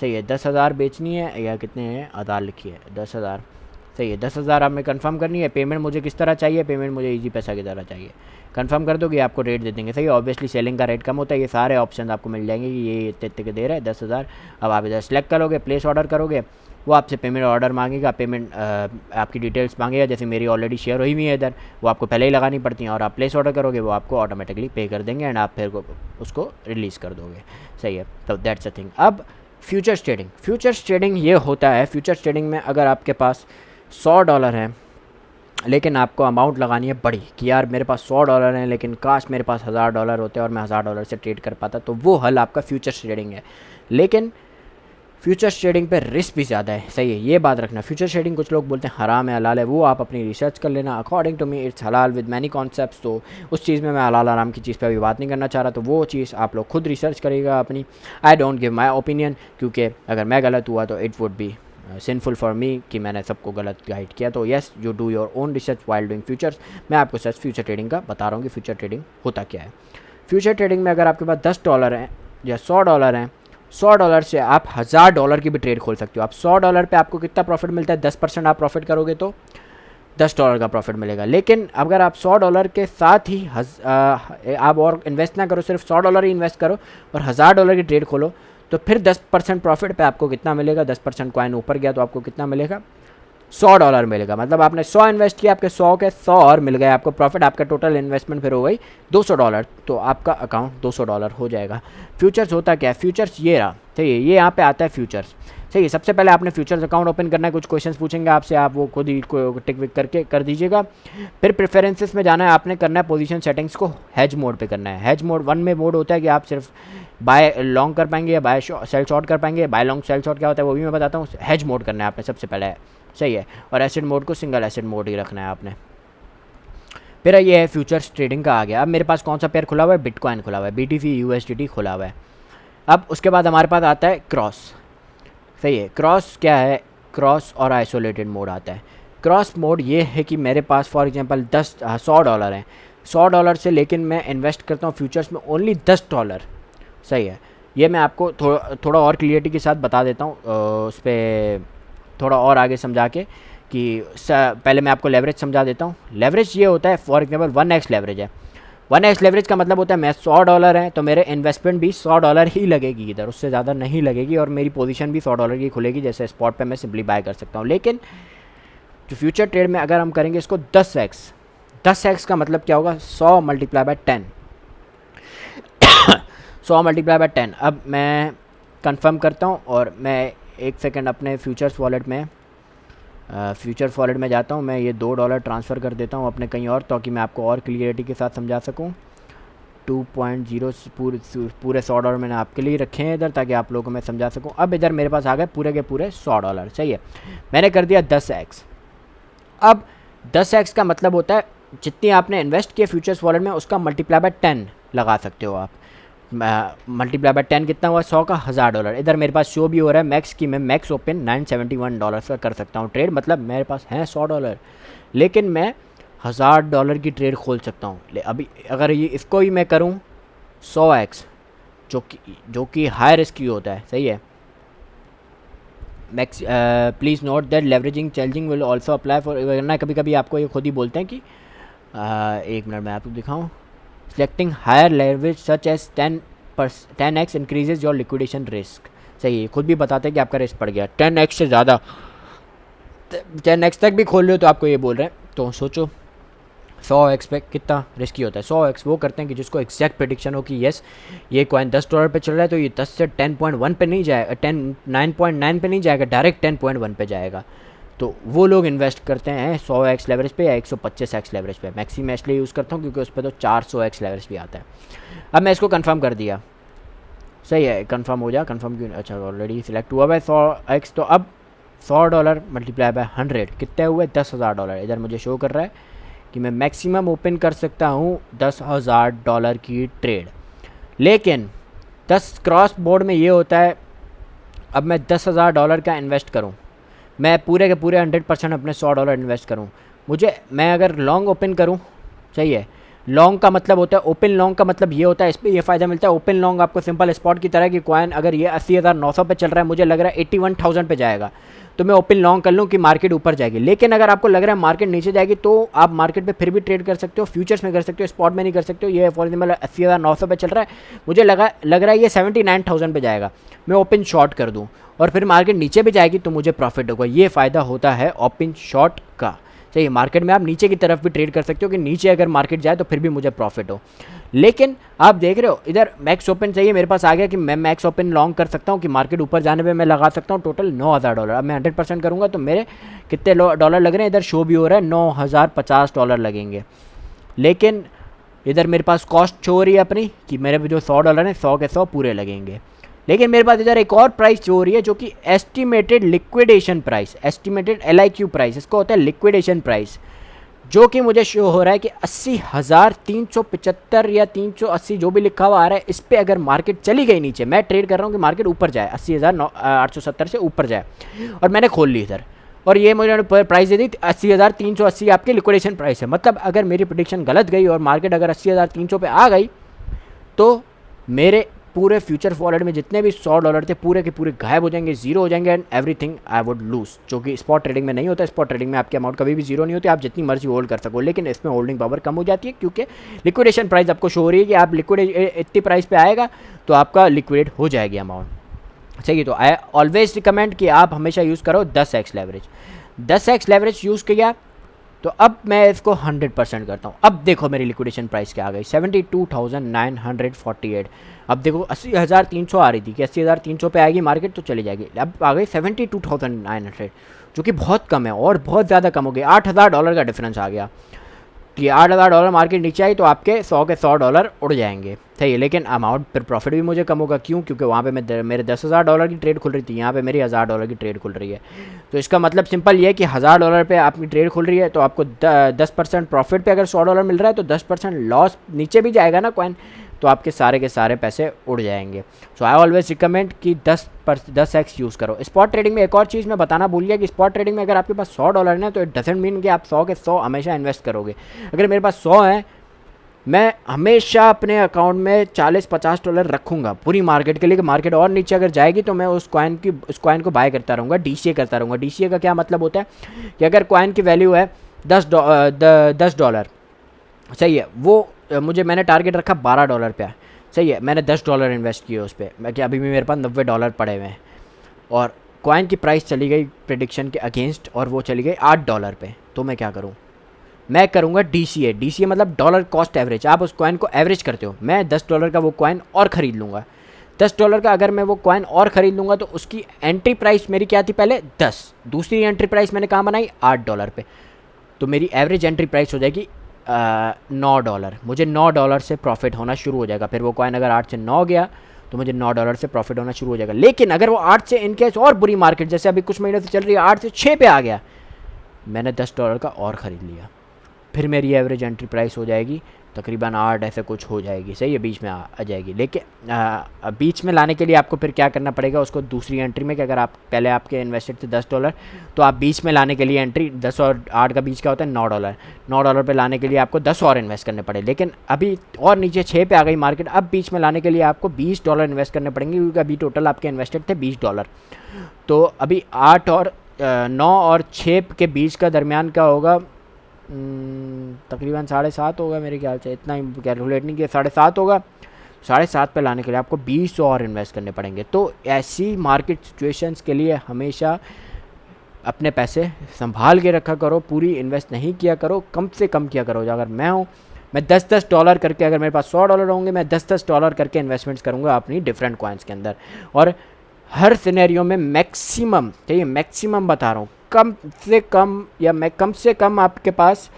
सही है, 10,000 बेचनी है, या कितने हैं आधार लिखिए 10,000। सही है, 10,000 आप में कंफर्म करनी है। पेमेंट मुझे किस तरह चाहिए, पेमेंट मुझे इजी पैसा की तरह चाहिए। कंफर्म कर दोगे आपको रेट दे देंगे। सही है, ऑब्वियसली सेलिंग का रेट कम होता है। ये सारे ऑप्शन आपको मिल जाएंगे कि ये इतने के दे रहा है 10,000। अब आप इधर सेलेक्ट करोगे, प्लेस ऑर्डर करोगे, वो आपसे पेमेंट ऑर्डर मांगेगा, पेमेंट आपकी डिटेल्स मांगेगा, जैसे मेरी ऑलरेडी शेयर हुई हुई है इधर, वो आपको पहले ही लगानी पड़ती हैं और आप प्लेस ऑर्डर करोगे, वो आपको ऑटोमेटिकली पे कर देंगे एंड आप फिर उसको रिलीज़ कर दोगे। सही है, तो दैट्स अ थिंग। अब फ्यूचर्स ट्रेडिंग ये होता है, फ्यूचर्स ट्रेडिंग में अगर आपके पास $100 है लेकिन आपको अमाउंट लगानी है बड़ी कि यार मेरे पास $100 हैं लेकिन काश मेरे पास $1,000 होते और मैं $1,000 से ट्रेड कर पाता, तो वो हल आपका फ्यूचर्स ट्रेडिंग है। लेकिन फ्यूचर्स ट्रेडिंग पे रिस्क भी ज़्यादा है। सही है, ये बात रखना। फ्यूचर्स ट्रेडिंग कुछ लोग बोलते हैं हराम है, हलाल है, वो आप अपनी रिसर्च कर लेना। अकॉर्डिंग टू मी इट्स हलाल विद मैनी कॉन्सेप्ट्स। तो उस चीज़ में मैं हलाल हराम की चीज़ पे अभी बात नहीं करना चाह रहा, तो वो चीज़ आप लोग खुद रिसर्च करिएगा अपनी। I don't give my opinion, क्योंकि अगर मैं गलत हुआ तो it would be sinful for me कि मैंने सबको गलत गाइड किया। तो yes, you do your own research while doing futures. मैं आपको सच फ्यूचर ट्रेडिंग का बता रहा हूँ कि फ्यूचर ट्रेडिंग होता क्या है। फ्यूचर ट्रेडिंग में अगर आपके पास $10 हैं या $100 हैं, $100 से आप $1000 की भी ट्रेड खोल सकते हो। आप $100 पे आपको कितना प्रॉफिट मिलता है, 10% आप प्रॉफिट करोगे तो $10 का प्रॉफिट मिलेगा। लेकिन अगर आप $100 के साथ ही आप और इन्वेस्ट ना करो, सिर्फ $100 ही इन्वेस्ट करो और $1000 की ट्रेड खोलो, तो फिर 10% प्रॉफिट पे आपको कितना मिलेगा, 10% कॉइन ऊपर गया तो आपको कितना मिलेगा, $100 मिलेगा। मतलब आपने 100 इन्वेस्ट किया, आपके 100 के 100 और मिल गए आपको प्रॉफिट। आपका टोटल इन्वेस्टमेंट फिर हो गई $200, तो आपका अकाउंट $200 हो जाएगा। फ्यूचर्स होता क्या है, फ्यूचर्स ये रहा, ठीक है, ये यहाँ पे आता है फ्यूचर्स। सही है, सबसे पहले आपने फ्यूचर्स अकाउंट ओपन करना है, कुछ क्वेश्चंस पूछेंगे आपसे, आप वो खुद ही टिक विक करके कर दीजिएगा। फिर प्रेफरेंसेस में जाना है, आपने करना है पोजीशन सेटिंग्स को हेज मोड पे करना है। हेज मोड 1 में मोड होता है कि आप सिर्फ बाय लॉन्ग कर पाएंगे या बाय सेल शॉर्ट कर पाएंगे। बाय लॉन्ग सेल शॉर्ट क्या होता है वो भी मैं बताता हूँ। हेज मोड करना है आपने सबसे पहले, सही है, और एसिड मोड को सिंगल एसिड मोड ही रखना है आपने। फिर ये है फ्यूचर्स ट्रेडिंग का आ गया। अब मेरे पास कौन सा पेयर खुला हुआ है, बिटकॉइन खुला हुआ है, BTC USDT खुला हुआ है। अब उसके बाद हमारे पास आता है क्रॉस, सही है। क्रॉस क्या है, क्रॉस और आइसोलेटेड मोड आता है। क्रॉस मोड ये है कि मेरे पास फॉर एग्जांपल $100 हैं, $100 से, लेकिन मैं इन्वेस्ट करता हूँ फ्यूचर्स में ओनली $10, सही है। ये मैं आपको थोड़ा और क्लियरिटी के साथ बता देता हूँ, उस पर थोड़ा और आगे समझा के कि पहले मैं आपको लेवरेज समझा देता हूँ। लेवरेज ये होता है, फॉर एग्जांपल 1x लेवरेज है। 1x लेवरेज का मतलब होता है मैं $100 है तो मेरे इन्वेस्टमेंट भी $100 ही लगेगी इधर, उससे ज़्यादा नहीं लगेगी, और मेरी पोजीशन भी $100 की खुलेगी, जैसे स्पॉट पे मैं सिंपली बाय कर सकता हूँ। लेकिन जो फ्यूचर ट्रेड में अगर हम करेंगे इसको 10x का मतलब क्या होगा, 100 मल्टीप्लाई बाय 10 100 मल्टीप्लाई बाय 10। अब मैं कंफर्म करता हूँ और मैं एक सेकंड अपने फ्यूचर्स वॉलेट में जाता हूँ। मैं ये $2 ट्रांसफ़र कर देता हूँ अपने कहीं और, ताकि मैं आपको और क्लियरिटी के साथ समझा सकूँ। 2.0 पूरे $100 मैंने आपके लिए रखे हैं इधर, ताकि आप लोगों को मैं समझा सकूँ। अब इधर मेरे पास आ गए पूरे के पूरे $100, सही है। मैंने कर दिया 10x। अब 10x का मतलब होता है जितनी आपने इन्वेस्ट किया फ्यूचर्स वॉलेट में उसका मल्टीप्लाई बाय 10 लगा सकते हो आप। मल्टीप्लाई बाय 10 कितना हुआ, 100 का $1000। इधर मेरे पास शो भी हो रहा है मैक्स की, मैं मैक्स ओपन $971 का कर सकता हूँ ट्रेड, मतलब मेरे पास है $100, लेकिन मैं $1000 की ट्रेड खोल सकता हूँ। अभी अगर ये इसको ही मैं करूँ 100x, जो कि हाई रिस्क ही होता है, सही है। Max please note that leveraging challenging will also apply for, वरना कभी कभी आपको ये खुद ही बोलते हैं कि एक मिनट मैं आपको दिखाऊँ। Selecting higher leverage such as 10x increases your liquidation risk, सही है, खुद भी बताते हैं कि आपका रिस्क बढ़ गया 10x से ज़्यादा, 10x तक भी खोल रहे हो तो आपको ये बोल रहे हैं। तो सोचो 100x पे कितना रिस्की होता है। 100x वो करते हैं कि जिसको एग्जैक्ट प्रेडिक्शन हो कि यस ये कॉइन $10 पे चल रहा है तो ये 10 से 10.1 पे नहीं जाएगा, 9.9 पे नहीं जाएगा, डायरेक्ट 10.1 पे जाएगा। तो वो लोग इन्वेस्ट करते हैं 100x लेवरेज पे या 125x लेवरेज पे। मैक्सी मैं इसलिए यूज़ करता हूँ क्योंकि उस पर तो 400x लेवरेज भी आता है। अब मैं इसको कंफर्म कर दिया, सही है, कंफर्म हो जा, कंफर्म क्यों, अच्छा ऑलरेडी सिलेक्ट हुआ है 100x। तो अब $100 मल्टीप्लाई बाय 100 कितने हुए, $10,000। इधर मुझे शो कर रहा है कि मैं मैक्सिमम ओपन कर सकता हूँ $10,000 की ट्रेड। लेकिन 10 क्रॉस बोर्ड में ये होता है, अब मैं $10,000 का इन्वेस्ट करूँ, मैं पूरे के पूरे 100% अपने $100 इन्वेस्ट करूँ, मैं अगर लॉन्ग ओपन करूँ, सही है, लॉन्ग का मतलब होता है, ओपन लॉन्ग का मतलब ये होता है, इस पर ये फ़ायदा मिलता है। ओपन लॉन्ग आपको सिंपल स्पॉट की तरह कि कॉइन अगर ये 80,900 पे चल रहा है, मुझे लग रहा है 81,000 पे जाएगा, तो मैं ओपन लॉन्ग कर लूँ कि मार्केट ऊपर जाएगी। लेकिन अगर आपको लग रहा है मार्केट नीचे जाएगी तो आप मार्केट पे फिर भी ट्रेड कर सकते हो, फ्यूचर्स में कर सकते हो, स्पॉट में नहीं कर सकते हो। ये फॉर एग्जाम्पल 80,900 पे चल रहा है, मुझे लग रहा है ये 79,000 पे जाएगा, मैं ओपन शॉर्ट कर दूँ और फिर मार्केट नीचे भी जाएगी तो मुझे प्रॉफिट होगा। ये फ़ायदा होता है ओपन शॉर्ट का, सही है। मार्केट में आप नीचे की तरफ भी ट्रेड कर सकते हो कि नीचे अगर मार्केट जाए तो फिर भी मुझे प्रॉफिट हो। लेकिन आप देख रहे हो इधर मैक्स ओपन चाहिए, मेरे पास आ गया कि मैं मैक्स ओपन लॉन्ग कर सकता हूँ कि मार्केट ऊपर जाने पे मैं लगा सकता हूँ टोटल $9,000। अब मैं 100% करूँगा तो मेरे कितने डॉलर लग रहे हैं, इधर शो भी हो रहा है $9,050 लगेंगे। लेकिन इधर मेरे पास कॉस्ट शो हो रही है अपनी कि मेरे जो $100 हैं 100 के 100 पूरे लगेंगे। लेकिन मेरे पास इधर एक और प्राइस जो हो रही है जो कि estimated liquidation price, estimated LIQ price, इसको होता है लिक्विडेशन प्राइस, जो कि मुझे शो हो रहा है कि 80,375 या 380 जो भी लिखा हुआ आ रहा है, इस पर अगर मार्केट चली गई नीचे, मैं ट्रेड कर रहा हूँ कि मार्केट ऊपर जाए 80,870 से ऊपर जाए, और मैंने खोल ली इधर और ये मुझे प्राइस दे दी 80,380 आपकी लिक्विडेशन प्राइस है। मतलब अगर मेरी प्रेडिक्शन गलत गई और मार्केट अगर 80,300 पे आ गई तो मेरे पूरे फ्यूचर फॉरवर्ड में जितने भी $100 थे पूरे के पूरे गायब हो जाएंगे, जीरो हो जाएंगे and everything I would lose, जो कि स्पॉट ट्रेडिंग में नहीं होता। स्पॉट ट्रेडिंग में आपकी अमाउंट कभी भी जीरो नहीं होती, आप जितनी मर्जी होल्ड कर सको, लेकिन इसमें होल्डिंग पावर कम हो जाती है क्योंकि लिक्विडेशन प्राइस आपको शो हो रही है कि आप इतनी प्राइस पे आएगा तो आपका लिक्विडेट हो जाएगी अमाउंट। सही है, तो आई ऑलवेज रिकमेंड कि आप हमेशा यूज़ करो 10x leverage. 10x leverage use किया तो अब मैं इसको 100% करता हूँ। अब देखो मेरी लिक्विडेशन प्राइस क्या आ गई, 72,948। अब देखो 80,300 आ रही थी कि 80,300 पे आएगी मार्केट तो चली जाएगी, अब आ गई 72,900, जो कि बहुत कम है और बहुत ज़्यादा कम हो गई। $8,000 का डिफरेंस आ गया कि $8,000 मार्केट नीचे आई तो आपके $100 उड़ जाएंगे। सही है, लेकिन अमाउंट पर प्रॉफिट भी मुझे कम होगा। क्यों? क्योंकि वहाँ पे मेरे $10,000 की ट्रेड खुल रही थी, यहाँ पे मेरी $1,000 की ट्रेड खुल रही है। तो इसका मतलब सिंपल ये है कि $1,000 पे आपकी ट्रेड खुल रही है तो आपको 10% प्रॉफिट पे अगर $100 मिल रहा है तो 10% लॉस नीचे भी जाएगा ना कॉइन, तो आपके सारे के सारे पैसे उड़ जाएंगे। सो आई ऑलवेज रिकमेंड कि 10x यूज़ करो। स्पॉट ट्रेडिंग में एक और चीज़ मैं बताना भूल गया कि स्पॉट ट्रेडिंग में अगर आपके पास $100 है तो इट डजेंट मीन कि आप 100 के 100 हमेशा इन्वेस्ट करोगे। अगर मेरे पास 100 है, मैं हमेशा अपने अकाउंट में $40-50 रखूँगा पूरी मार्केट के लिए, कि मार्केट और नीचे अगर जाएगी तो मैं उस कॉइन को बाय करता रहूँगा, DCA करता रहूँगा। DCA का क्या मतलब होता है कि अगर कॉइन की वैल्यू है $10, सही है, वो मैंने टारगेट रखा $12 पे, सही है, मैंने $10 इन्वेस्ट किए उस पर, मैं कि अभी भी मेरे पास $90 पड़े हुए हैं और कॉइन की प्राइस चली गई प्रेडिक्शन के अगेंस्ट और वो चली गई $8 पे, तो मैं क्या करूँ? मैं करूँगा DCA। DCA मतलब डॉलर कॉस्ट एवरेज। आप उस कॉइन को एवरेज करते हो, मैं $10 का वो कॉइन और ख़रीद लूँगा। $10 का अगर मैं वो कॉइन और ख़रीद लूँगा तो उसकी एंट्री प्राइस मेरी क्या थी पहले 10, दूसरी एंट्री प्राइस मैंने कहाँ बनाई $8 पे, तो मेरी एवरेज एंट्री प्राइस हो जाएगी $9। मुझे $9 से प्रॉफिट होना शुरू हो जाएगा। फिर वो कॉइन अगर 8 से 9 गया तो मुझे $9 से प्रॉफिट होना शुरू हो जाएगा। लेकिन अगर वो 8 से इनकेस और बुरी मार्केट जैसे अभी कुछ महीनों से चल रही है 8 से 6 पे आ गया, मैंने $10 का और ख़रीद लिया, फिर मेरी एवरेज एंट्री प्राइस हो जाएगी तकरीबन 8 ऐसे कुछ हो जाएगी। सही है, बीच में आ जाएगी। लेकिन बीच में लाने के लिए आपको फिर क्या करना पड़ेगा उसको दूसरी एंट्री में, कि अगर आप पहले आपके इन्वेस्टेड थे $10 तो आप बीच में लाने के लिए एंट्री 10 और 8 का बीच का होता है $9 पे लाने के लिए आपको 10 और इन्वेस्ट करने पड़े। लेकिन अभी और नीचे 6 पे आ गई मार्केट, अब बीच में लाने के लिए आपको $20 इन्वेस्ट करने पड़ेंगे क्योंकि अभी टोटल आपके इन्वेस्टेड थे $20। तो अभी 8 और 9 और 6 के बीच का दरमियान क्या होगा, तकरीबन 7.5 होगा मेरे ख्याल से, इतना ही कैलकुलेट नहीं किया, 7.5 होगा। 7.5 पे लाने के लिए आपको 20 और इन्वेस्ट करने पड़ेंगे। तो ऐसी मार्केट सिचुएशंस के लिए हमेशा अपने पैसे संभाल के रखा करो, पूरी इन्वेस्ट नहीं किया करो, कम से कम किया करो। अगर मैं हूँ, मैं $10 करके, अगर मेरे पास $100 होंगे मैं $10 करके इन्वेस्टमेंट्स करूँगा अपनी डिफरेंट कॉइन्स के अंदर। और हर सिनेरियो में मैक्सिमम, चाहिए मैक्सिमम बता रहा हूँ, कम से कम आपके पास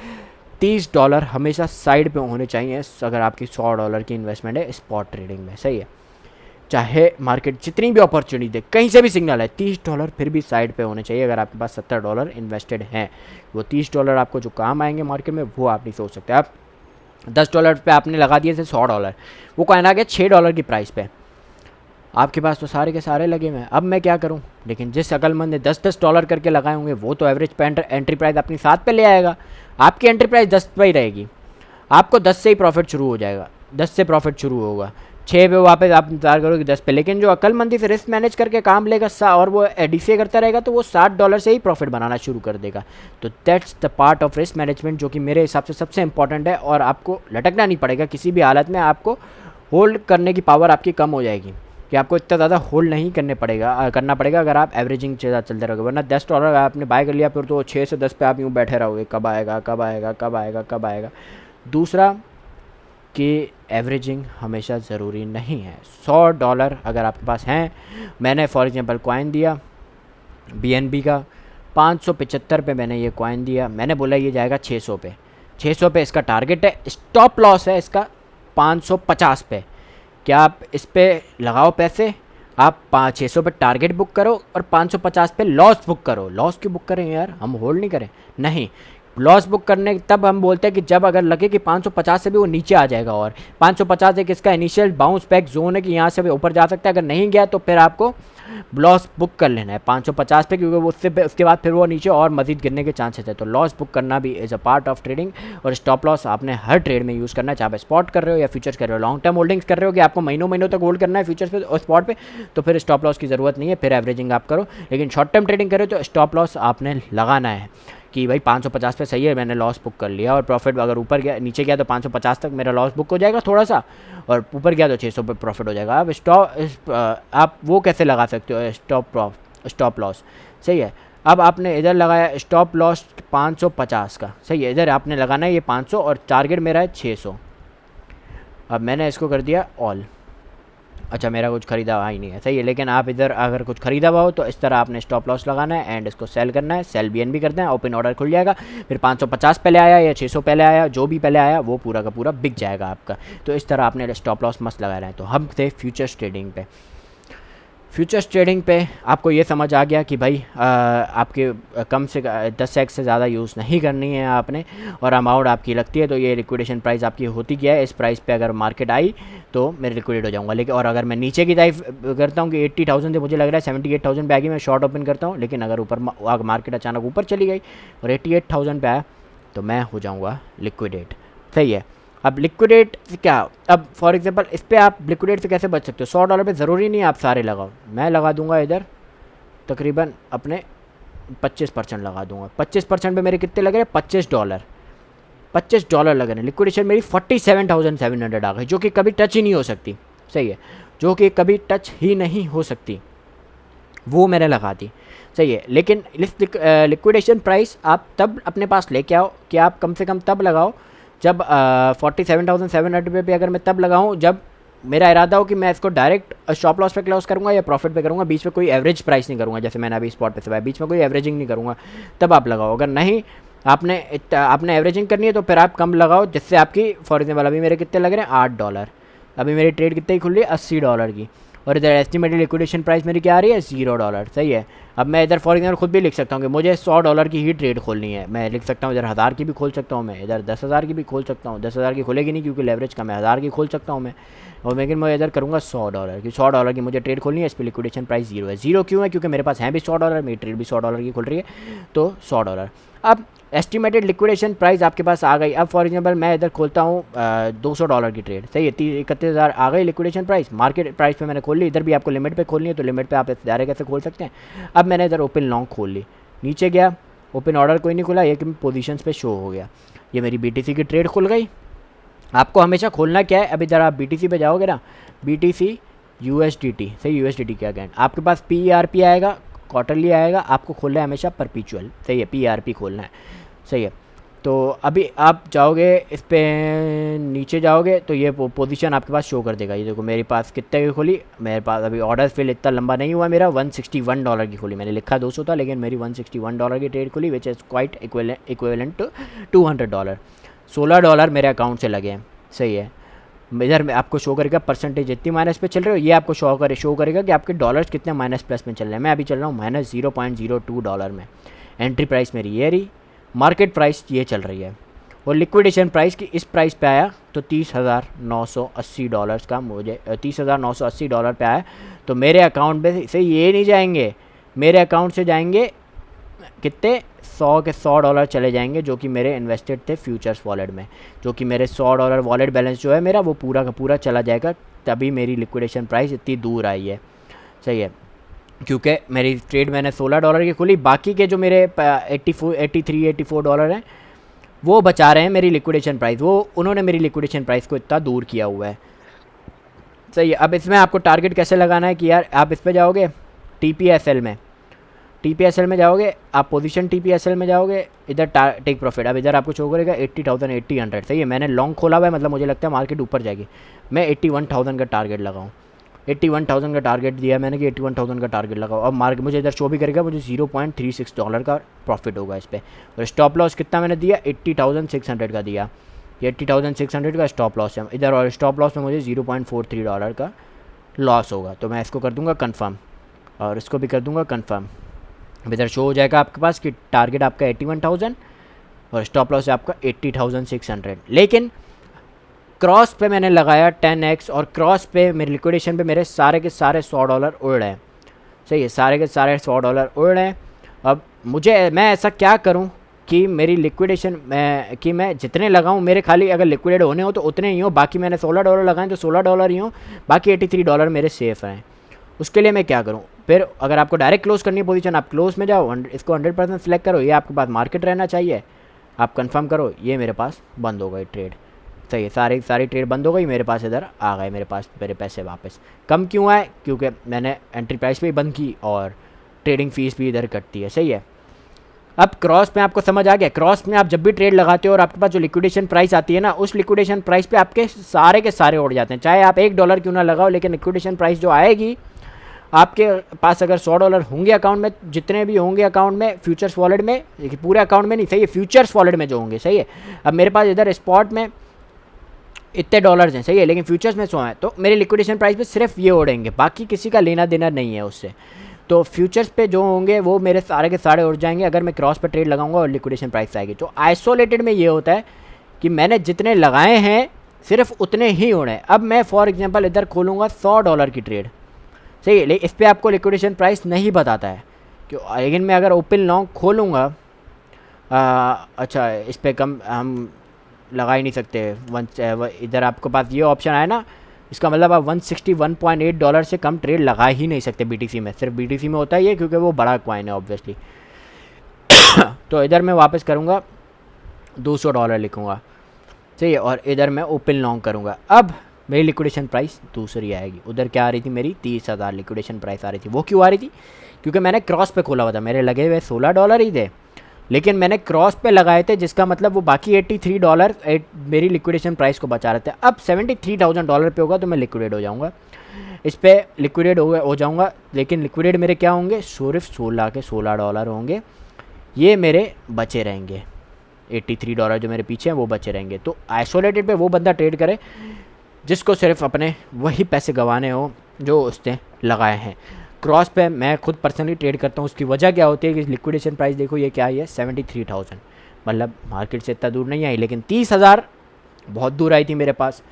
$30 हमेशा साइड पे होने चाहिए अगर आपकी $100 की इन्वेस्टमेंट है स्पॉट ट्रेडिंग में। सही है, चाहे मार्केट जितनी भी अपॉर्चुनिटी दे, कहीं से भी सिग्नल है, $30 फिर भी साइड पे होने चाहिए अगर आपके पास $70 इन्वेस्टेड हैं। वो $30 आपको जो काम आएंगे मार्केट में वो आप नहीं सोच सकते। आप $10 पे आपने लगा दिए थे $100, वो कॉइन आ गया $6 की प्राइस पे, आपके पास तो सारे के सारे लगे हुए हैं। अब मैं क्या करूं? लेकिन जिस अक्लमंद ने $10 करके लगाए होंगे वो तो एवरेज पे एंट्री प्राइस अपनी 7 पे ले आएगा, आपकी एंट्री प्राइस 10 पे ही रहेगी, आपको 10 से ही प्रॉफिट शुरू हो जाएगा, 10 से प्रॉफिट शुरू होगा, 6 पे वापस आप इंतजार करोगे 10 पे। लेकिन जो अक्लमंदी से रिस्क मैनेज करके काम लेगा और वो DCA करता रहेगा तो वो $60 से ही प्रॉफिट बनाना शुरू कर देगा। तो that's the part of risk management जो कि मेरे हिसाब से सबसे इंपॉर्टेंट है, और आपको लटकना नहीं पड़ेगा किसी भी हालत में। आपको होल्ड करने की पावर आपकी कम हो जाएगी कि आपको इतना ज़्यादा होल्ड नहीं करना पड़ेगा अगर आप एवरेजिंग से चलते रहोगे। वरना $10 आपने बाय कर लिया फिर तो 6 से 10 पे आप यूँ बैठे रहोगे, कब आएगा कब आएगा कब आएगा कब आएगा। दूसरा कि एवरेजिंग हमेशा ज़रूरी नहीं है। $100 अगर आपके पास हैं, मैंने फॉर एग्जांपल कॉइन दिया BNB का 575 पे मैंने ये कॉइन दिया, मैंने बोला ये जाएगा 600 पे, 600 पे इसका टारगेट है, स्टॉप लॉस है इसका 550 पे। क्या आप इस पर लगाओ पैसे, आप 600 पे टारगेट बुक करो और 550 पे लॉस बुक करो। लॉस क्यों बुक करें यार, हम होल्ड नहीं करें, नहीं, लॉस बुक करने तब हम बोलते हैं कि जब अगर लगे कि 550 से भी वो नीचे आ जाएगा, और 550 एक इसका इनिशियल बाउंस बैक जोन है कि यहाँ से भी ऊपर जा सकता है। अगर नहीं गया तो फिर आपको लॉस बुक कर लेना है 550 पे, क्योंकि वो उसके बाद फिर वो नीचे और मजीद गिरने के चांसेस है। तो लॉस बुक करना भी is a part of trading. और स्टॉप लॉस आपने हर ट्रेड में यूज़ करना है, चाहे आप स्पॉट कर रहे हो या फ्यूचर्स कर रहे हो। लॉन्ग टर्म होल्डिंग्स कर रहे हो कि आपको महीनों महीनों तक होल्ड करना है फ्यूचर्स पे और स्पॉट पे, तो फिर स्टॉप लॉस की ज़रूरत नहीं है, फिर एवरेजिंग आप करो। लेकिन शॉर्ट टर्म ट्रेडिंग करो तो स्टॉप लॉस आपने लगाना है कि भाई 550 पे सही है, मैंने लॉस बुक कर लिया, और प्रॉफिट अगर ऊपर गया नीचे गया तो 550 तक मेरा लॉस बुक हो जाएगा थोड़ा सा, और ऊपर गया तो 600 पे प्रॉफिट हो जाएगा। आप वो कैसे लगा सकते हो स्टॉप लॉस, सही है। अब आपने इधर लगाया स्टॉप लॉस 550 का, सही है, इधर आपने लगाना है ये 500 और टारगेट मेरा है 600। अब मैंने इसको कर दिया ऑल। अच्छा, मेरा कुछ ख़रीदा हुआ ही नहीं है, सही है, लेकिन आप इधर अगर कुछ ख़रीदा हुआ हो तो इस तरह आपने स्टॉप लॉस लगाना है एंड इसको सेल करना है, सेल बी एन भी करते हैं, ओपन ऑर्डर खुल जाएगा। फिर 550 पहले आया या 600 पहले आया, जो भी पहले आया वो पूरा का पूरा बिक जाएगा आपका। तो इस तरह आपने स्टॉप लॉस मस्त लगा रहे हैं। तो हम थे फ्यूचर्स ट्रेडिंग पे। फ्यूचर्स ट्रेडिंग पे आपको ये समझ आ गया कि भाई आपके कम से 10x से ज़्यादा यूज़ नहीं करनी है आपने, और अमाउंट आपकी लगती है तो ये लिक्विडेशन प्राइस आपकी होती क्या है, इस प्राइस पे अगर मार्केट आई तो मैं लिक्विडेट हो जाऊंगा। लेकिन और अगर मैं नीचे की टाइप करता हूँ कि 80,000 से मुझे लग रहा है 78,000 पे आगे मैं शॉर्ट ओपन करता हूँ, लेकिन अगर ऊपर मार्केट अचानक ऊपर चली गई और 88,000 पे आया तो मैं हो जाऊँगा लिक्विडेट, सही है। अब लिक्विडेट क्या, अब फॉर एग्जांपल इस पर आप लिक्विडेट से कैसे बच सकते हो। $100 पे ज़रूरी नहीं आप सारे लगाओ, मैं लगा दूंगा इधर तकरीबन अपने 25% लगा दूंगा। 25% पे मेरे कितने लग रहे हैं, $25 लग रहे हैं। लिक्विडेशन मेरी 47,700 आ गई, जो कि कभी टच ही नहीं हो सकती, सही है, जो कि कभी टच ही नहीं हो सकती, वो मैंने लगा दी, सही है। लेकिन लिक्विडेशन प्राइस आप तब अपने पास लेके आओ कि आप कम से कम तब लगाओ जब 47,700 पे अगर मैं तब लगाऊं जब मेरा इरादा हो कि मैं इसको डायरेक्ट स्टॉप लॉस पे क्लोज करूंगा या प्रॉफिट पे करूंगा, बीच में कोई एवरेज प्राइस नहीं करूंगा, जैसे मैंने अभी स्पॉट पे से बीच में कोई एवरेजिंग नहीं करूंगा, तब आप लगाओ। अगर नहीं आपने एवरेजिंग करनी है तो फिर आप कम लगाओ, जिससे आपकी फॉर एग्जाम्पल अभी मेरे कितने लग रहे हैं $8, अभी मेरी ट्रेड कितने की खुल रही है $80 की, और इधर एस्टिमेटेड लिक्विडेशन प्राइस मेरी क्या आ रही है $0, सही है। अब मैं इधर फॉर एग्जाम्पल खुद भी लिख सकता हूँ कि मुझे $100 की ही ट्रेड खोलनी है, मैं लिख सकता हूँ इधर 1000 की भी खोल सकता हूँ, मैं इधर 10,000 की भी खोल सकता हूँ। 10,000 की खुलेगी नहीं क्योंकि लेवरेज कम है, 1000 की खोल सकता हूँ मैं, और लेकिन मैं इधर करूँगा $100 की। $100 की मुझे ट्रेड खोलनी है, इस पर लिक्विडेशन प्राइस 0 है। 0 क्यों है, क्योंकि मेरे पास है भी $100, मेरी ट्रेड भी $100 की खुल रही है, तो $100। अब एस्टिमेटेड लिक्विडेशन प्राइस आपके पास आ गई। अब फॉर एग्जांपल मैं इधर खोलता हूँ $200 की ट्रेड, सही है, 31,000 आ गई लिक्विडेशन प्राइस, मार्केट प्राइस पे मैंने खोल ली। इधर भी आपको लिमिट पे खोलनी है तो लिमिट पे आप डायरेक्ट कैसे खोल सकते हैं। अब मैंने इधर ओपन लॉन्ग खोल ली, नीचे गया, ओपन ऑर्डर कोई नहीं खुला, एक पोजीशंस पे शो हो गया, ये मेरी BTC की ट्रेड खुल गई। आपको हमेशा खोलना क्या है, अभी जरा आप BTC पे जाओगे ना, BTC USDT, सही, USDT क्या अगेन आपके पास PRP आएगा, क्वार्टरली आएगा, आपको खोलना है हमेशा परपीचुअल, सही है, PRP खोलना है, सही है। तो अभी आप जाओगे इस पे नीचे जाओगे तो ये पोजीशन आपके पास शो कर देगा। ये देखो मेरे पास कितने की खुली, मेरे पास अभी ऑर्डर फिल इतना लंबा नहीं हुआ, मेरा $161 की खुली, मैंने लिखा 200 था लेकिन मेरी $161 की ट्रेड खुली, which is quite equivalent to $200। $16 मेरे अकाउंट से लगे हैं, सही है। इधर में आपको शो करेगा परसेंटेज जितनी माइनस पे चल रहे हो, ये आपको शो करेगा कि आपके डॉलर्स कितने माइनस प्लस में चल रहे हैं। मैं अभी चल रहा हूँ -$0.02 में। एंट्री प्राइस मेरी ये रही, मार्केट प्राइस ये चल रही है, और लिक्विडेशन प्राइस की इस प्राइस पे आया तो $30,980 का, मुझे $30,980 पे आया। तो मेरे अकाउंट में से ये नहीं जाएंगे, मेरे अकाउंट से जाएंगे कितने, 100 के $100 चले जाएंगे, जो कि मेरे इन्वेस्टेड थे फ्यूचर्स वॉलेट में, जो कि मेरे $100 वॉलेट बैलेंस जो है मेरा वो पूरा का पूरा चला जाएगा। तभी मेरी लिक्विडेशन प्राइस इतनी दूर आई है, सही है, क्योंकि मेरी ट्रेड मैंने $16 की खुली, बाकी के जो मेरे 84 $84 हैं वो बचा रहे हैं मेरी लिक्विडेशन प्राइस, वो उन्होंने मेरी लिक्विडेशन प्राइस को इतना दूर किया हुआ है, सही है। अब इसमें आपको टारगेट कैसे लगाना है कि यार आप इस पर जाओगे TPSL में, TPSL में जाओगे आप, पोजीशन TPSL में जाओगे, इधर टेक प्रॉफिट, अब इधर आपको शो करेगा 80,800, सही है। मैंने लॉन्ग खोला हुआ है, मतलब मुझे लगता है मार्केट ऊपर जाएगी, मैं 81,000 का टारगेट लगाऊँ, 81,000 का टारगेट दिया मैंने कि 81,000 का टारगेट लगाओ। अब मार्केट मुझे इधर शो भी करेगा, मुझे $0.36 का प्रॉफिट होगा इस पर। और स्टॉप लॉस कितना मैंने दिया, 80,600 का दिया, ये 80,600 का स्टॉप लॉस है इधर, और स्टॉप लॉस में मुझे $0.43 का लॉस होगा। तो मैं इसको कर दूंगा कन्फर्म, और इसको भी कर दूंगा कन्फर्म। अब इधर शो हो जाएगा आपके पास कि टारगेट आपका 81,000 और स्टॉप लॉस है आपका 80,600। लेकिन क्रॉस पे मैंने लगाया 10x, और क्रॉस पे मेरे लिक्विडेशन पे मेरे सारे के सारे $100 उड़ रहे हैं, सही है, सारे के सारे $100 उड़ रहे हैं। अब मैं ऐसा क्या करूं कि मेरी लिक्विडेशन मैं जितने लगाऊं मेरे खाली अगर लिक्विडेट होने हो तो उतने ही हो, बाकी मैंने $16 लगाए तो $16 ही हो, बाकी $83 मेरे सेफ हैं। उसके लिए मैं क्या करूं? फिर अगर आपको डायरेक्ट क्लोज करनी है पोजीशन, आप क्लोज में जाओ, इसको 100% सेलेक्ट करो, ये आपके पास मार्केट रहना चाहिए, आप कंफर्म करो, ये मेरे पास बंद हो गई ट्रेड। सही है, सारी ट्रेड बंद हो गई, मेरे पास इधर आ गए मेरे पास मेरे पैसे वापस। कम क्यों आए? क्योंकि मैंने एंट्री प्राइस भी बंद की और ट्रेडिंग फीस भी इधर कटती है। सही है, अब क्रॉस में आपको समझ आ गया। क्रॉस में आप जब भी ट्रेड लगाते हो और आपके पास जो लिक्विडेशन प्राइस आती है ना, उस लिक्विडेशन प्राइस पे आपके सारे के सारे उड़ जाते हैं, चाहे आप $1 क्यों ना लगाओ, लेकिन लिक्विडेशन प्राइस जो आएगी आपके पास, अगर $100 होंगे अकाउंट में, जितने भी होंगे अकाउंट में फ्यूचर्स वॉलेट में, देखिए पूरे अकाउंट में नहीं, सही है, फ्यूचर्स वॉलेट में जो होंगे। सही है, अब मेरे पास इधर स्पॉट में इतने डॉलर्स हैं, सही है, लेकिन फ्यूचर्स में 100 हैं, तो मेरे लिक्विडेशन प्राइस पे सिर्फ ये उड़ेंगे, बाकी किसी का लेना देना नहीं है उससे। तो फ्यूचर्स पे जो होंगे वो मेरे सारे के सारे उड़ जाएंगे अगर मैं क्रॉस पे ट्रेड लगाऊंगा और लिक्विडेशन प्राइस आएगी। तो आइसोलेटेड में ये होता है कि मैंने जितने लगाए हैं सिर्फ उतने ही उड़े। अब मैं फॉर एग्जांपल इधर खोलूँगा $100 की ट्रेड, सही है, लेकिन इस पर आपको लिक्विडेशन प्राइस नहीं बताता है क्यों, लेकिन मैं अगर ओपन लॉन्ग खोलूँगा, अच्छा इस पर कम हम लगा ही नहीं सकते, इधर आपके पास ये ऑप्शन आया ना, इसका मतलब आप $161.8 से कम ट्रेड लगा ही नहीं सकते BTC में। सिर्फ BTC में होता है ये क्योंकि वो बड़ा कॉइन है ऑब्वियसली। तो इधर मैं वापस करूँगा $200 लिखूँगा, सही है, और इधर मैं ओपन लॉन्ग करूँगा। अब मेरी लिक्विडेशन प्राइस दूसरी आएगी। उधर क्या आ रही थी मेरी 30,000 लिक्विडेशन प्राइस आ रही थी। वो क्यों आ रही थी? क्योंकि मैंने क्रॉस पे खोला हुआ था, मेरे लगे हुए $16 ही थे, लेकिन मैंने क्रॉस पे लगाए थे, जिसका मतलब वो बाकी $83 मेरी लिक्विडेशन प्राइस को बचा रहे थे। अब $73,000 पे होगा तो मैं लिक्विडेट हो जाऊँगा, इस पर लिक्विडेट हो जाऊँगा, लेकिन लिक्विडेट मेरे क्या होंगे, सिर्फ 16 के $16 होंगे, ये मेरे बचे रहेंगे। $83 जो मेरे पीछे हैं वो बचे रहेंगे। तो आइसोलेटेड पे वो बंदा ट्रेड करे जिसको सिर्फ अपने वही पैसे गंवाने हो जो उसने लगाए हैं। क्रॉस पे मैं खुद पर्सनली ट्रेड करता हूँ, उसकी वजह क्या होती है कि लिक्विडेशन प्राइस देखो ये क्या आई है 73,000, मतलब मार्केट से इतना दूर नहीं आई, लेकिन 30,000 बहुत दूर आई थी मेरे पास।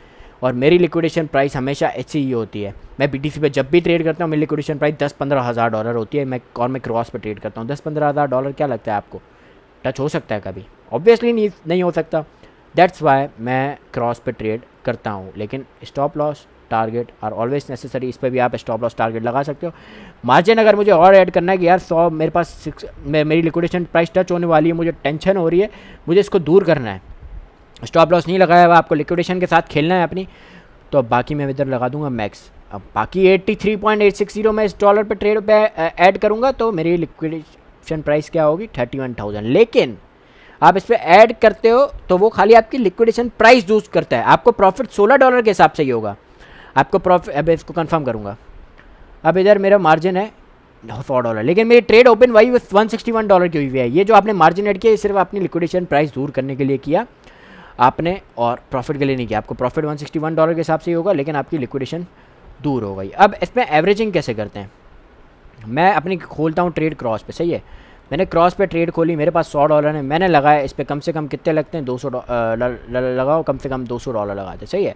और मेरी लिक्विडेशन प्राइस हमेशा ऐसी ही होती है। मैं BTC पे जब भी ट्रेड करता हूँ मेरी लिक्विडेशन प्राइस $10-15 होती है। मैं क्रॉस पे ट्रेड करता हूँ। $10-15 क्या लगता है आपको? टच हो सकता है कभी? ऑब्वियसली नहीं हो सकता। दैट्स वाई मैं क्रॉस पे ट्रेड करता हूँ। लेकिन stop loss target are always necessary, इस पर भी आप स्टॉप लॉस टारगेट लगा सकते हो। मार्जिन अगर मुझे और ऐड करना है कि यार 100 मेरे पास 6 मेरी लिक्विडेशन प्राइस टच होने वाली है, मुझे टेंशन हो रही है, मुझे इसको दूर करना है, स्टॉप लॉस नहीं लगाया हुआ, आपको लिक्विडेशन के साथ खेलना है अपनी, तो अब बाकी मैं इधर लगा दूंगा मैक्स। अब बाकी 83.860 मैं इस डॉलर पे ट्रेड पे ऐड करूँगा तो मेरी लिक्विडेशन प्राइस क्या होगी 31,000। लेकिन आप इस पर ऐड करते हो तो वो खाली आपकी लिक्विडेशन प्राइस यूज करता है, आपको प्रॉफिट $16 के हिसाब से ही होगा आपको प्रॉफिट। अब इसको कंफर्म करूँगा, अब इधर मेरा मार्जिन है $100, लेकिन मेरी ट्रेड ओपन वही $161 की हुई है। ये जो आपने मार्जिन ऐड किया सिर्फ अपनी लिक्विडेशन प्राइस दूर करने के लिए किया आपने, और प्रॉफिट के लिए नहीं किया। आपको प्रॉफिट $161 के हिसाब से ही होगा, लेकिन आपकी लिक्विडेशन दूर हो गई। अब इसमें एवरेजिंग कैसे करते हैं? मैं अपनी खोलता हूँ ट्रेड क्रॉस पे, सही है, मैंने क्रॉस पे ट्रेड खोली, मेरे पास $100 है, मैंने लगाया, इस पर कम से कम कितने लगते हैं 200 लगाओ, कम से कम $200 लगाते, सही है।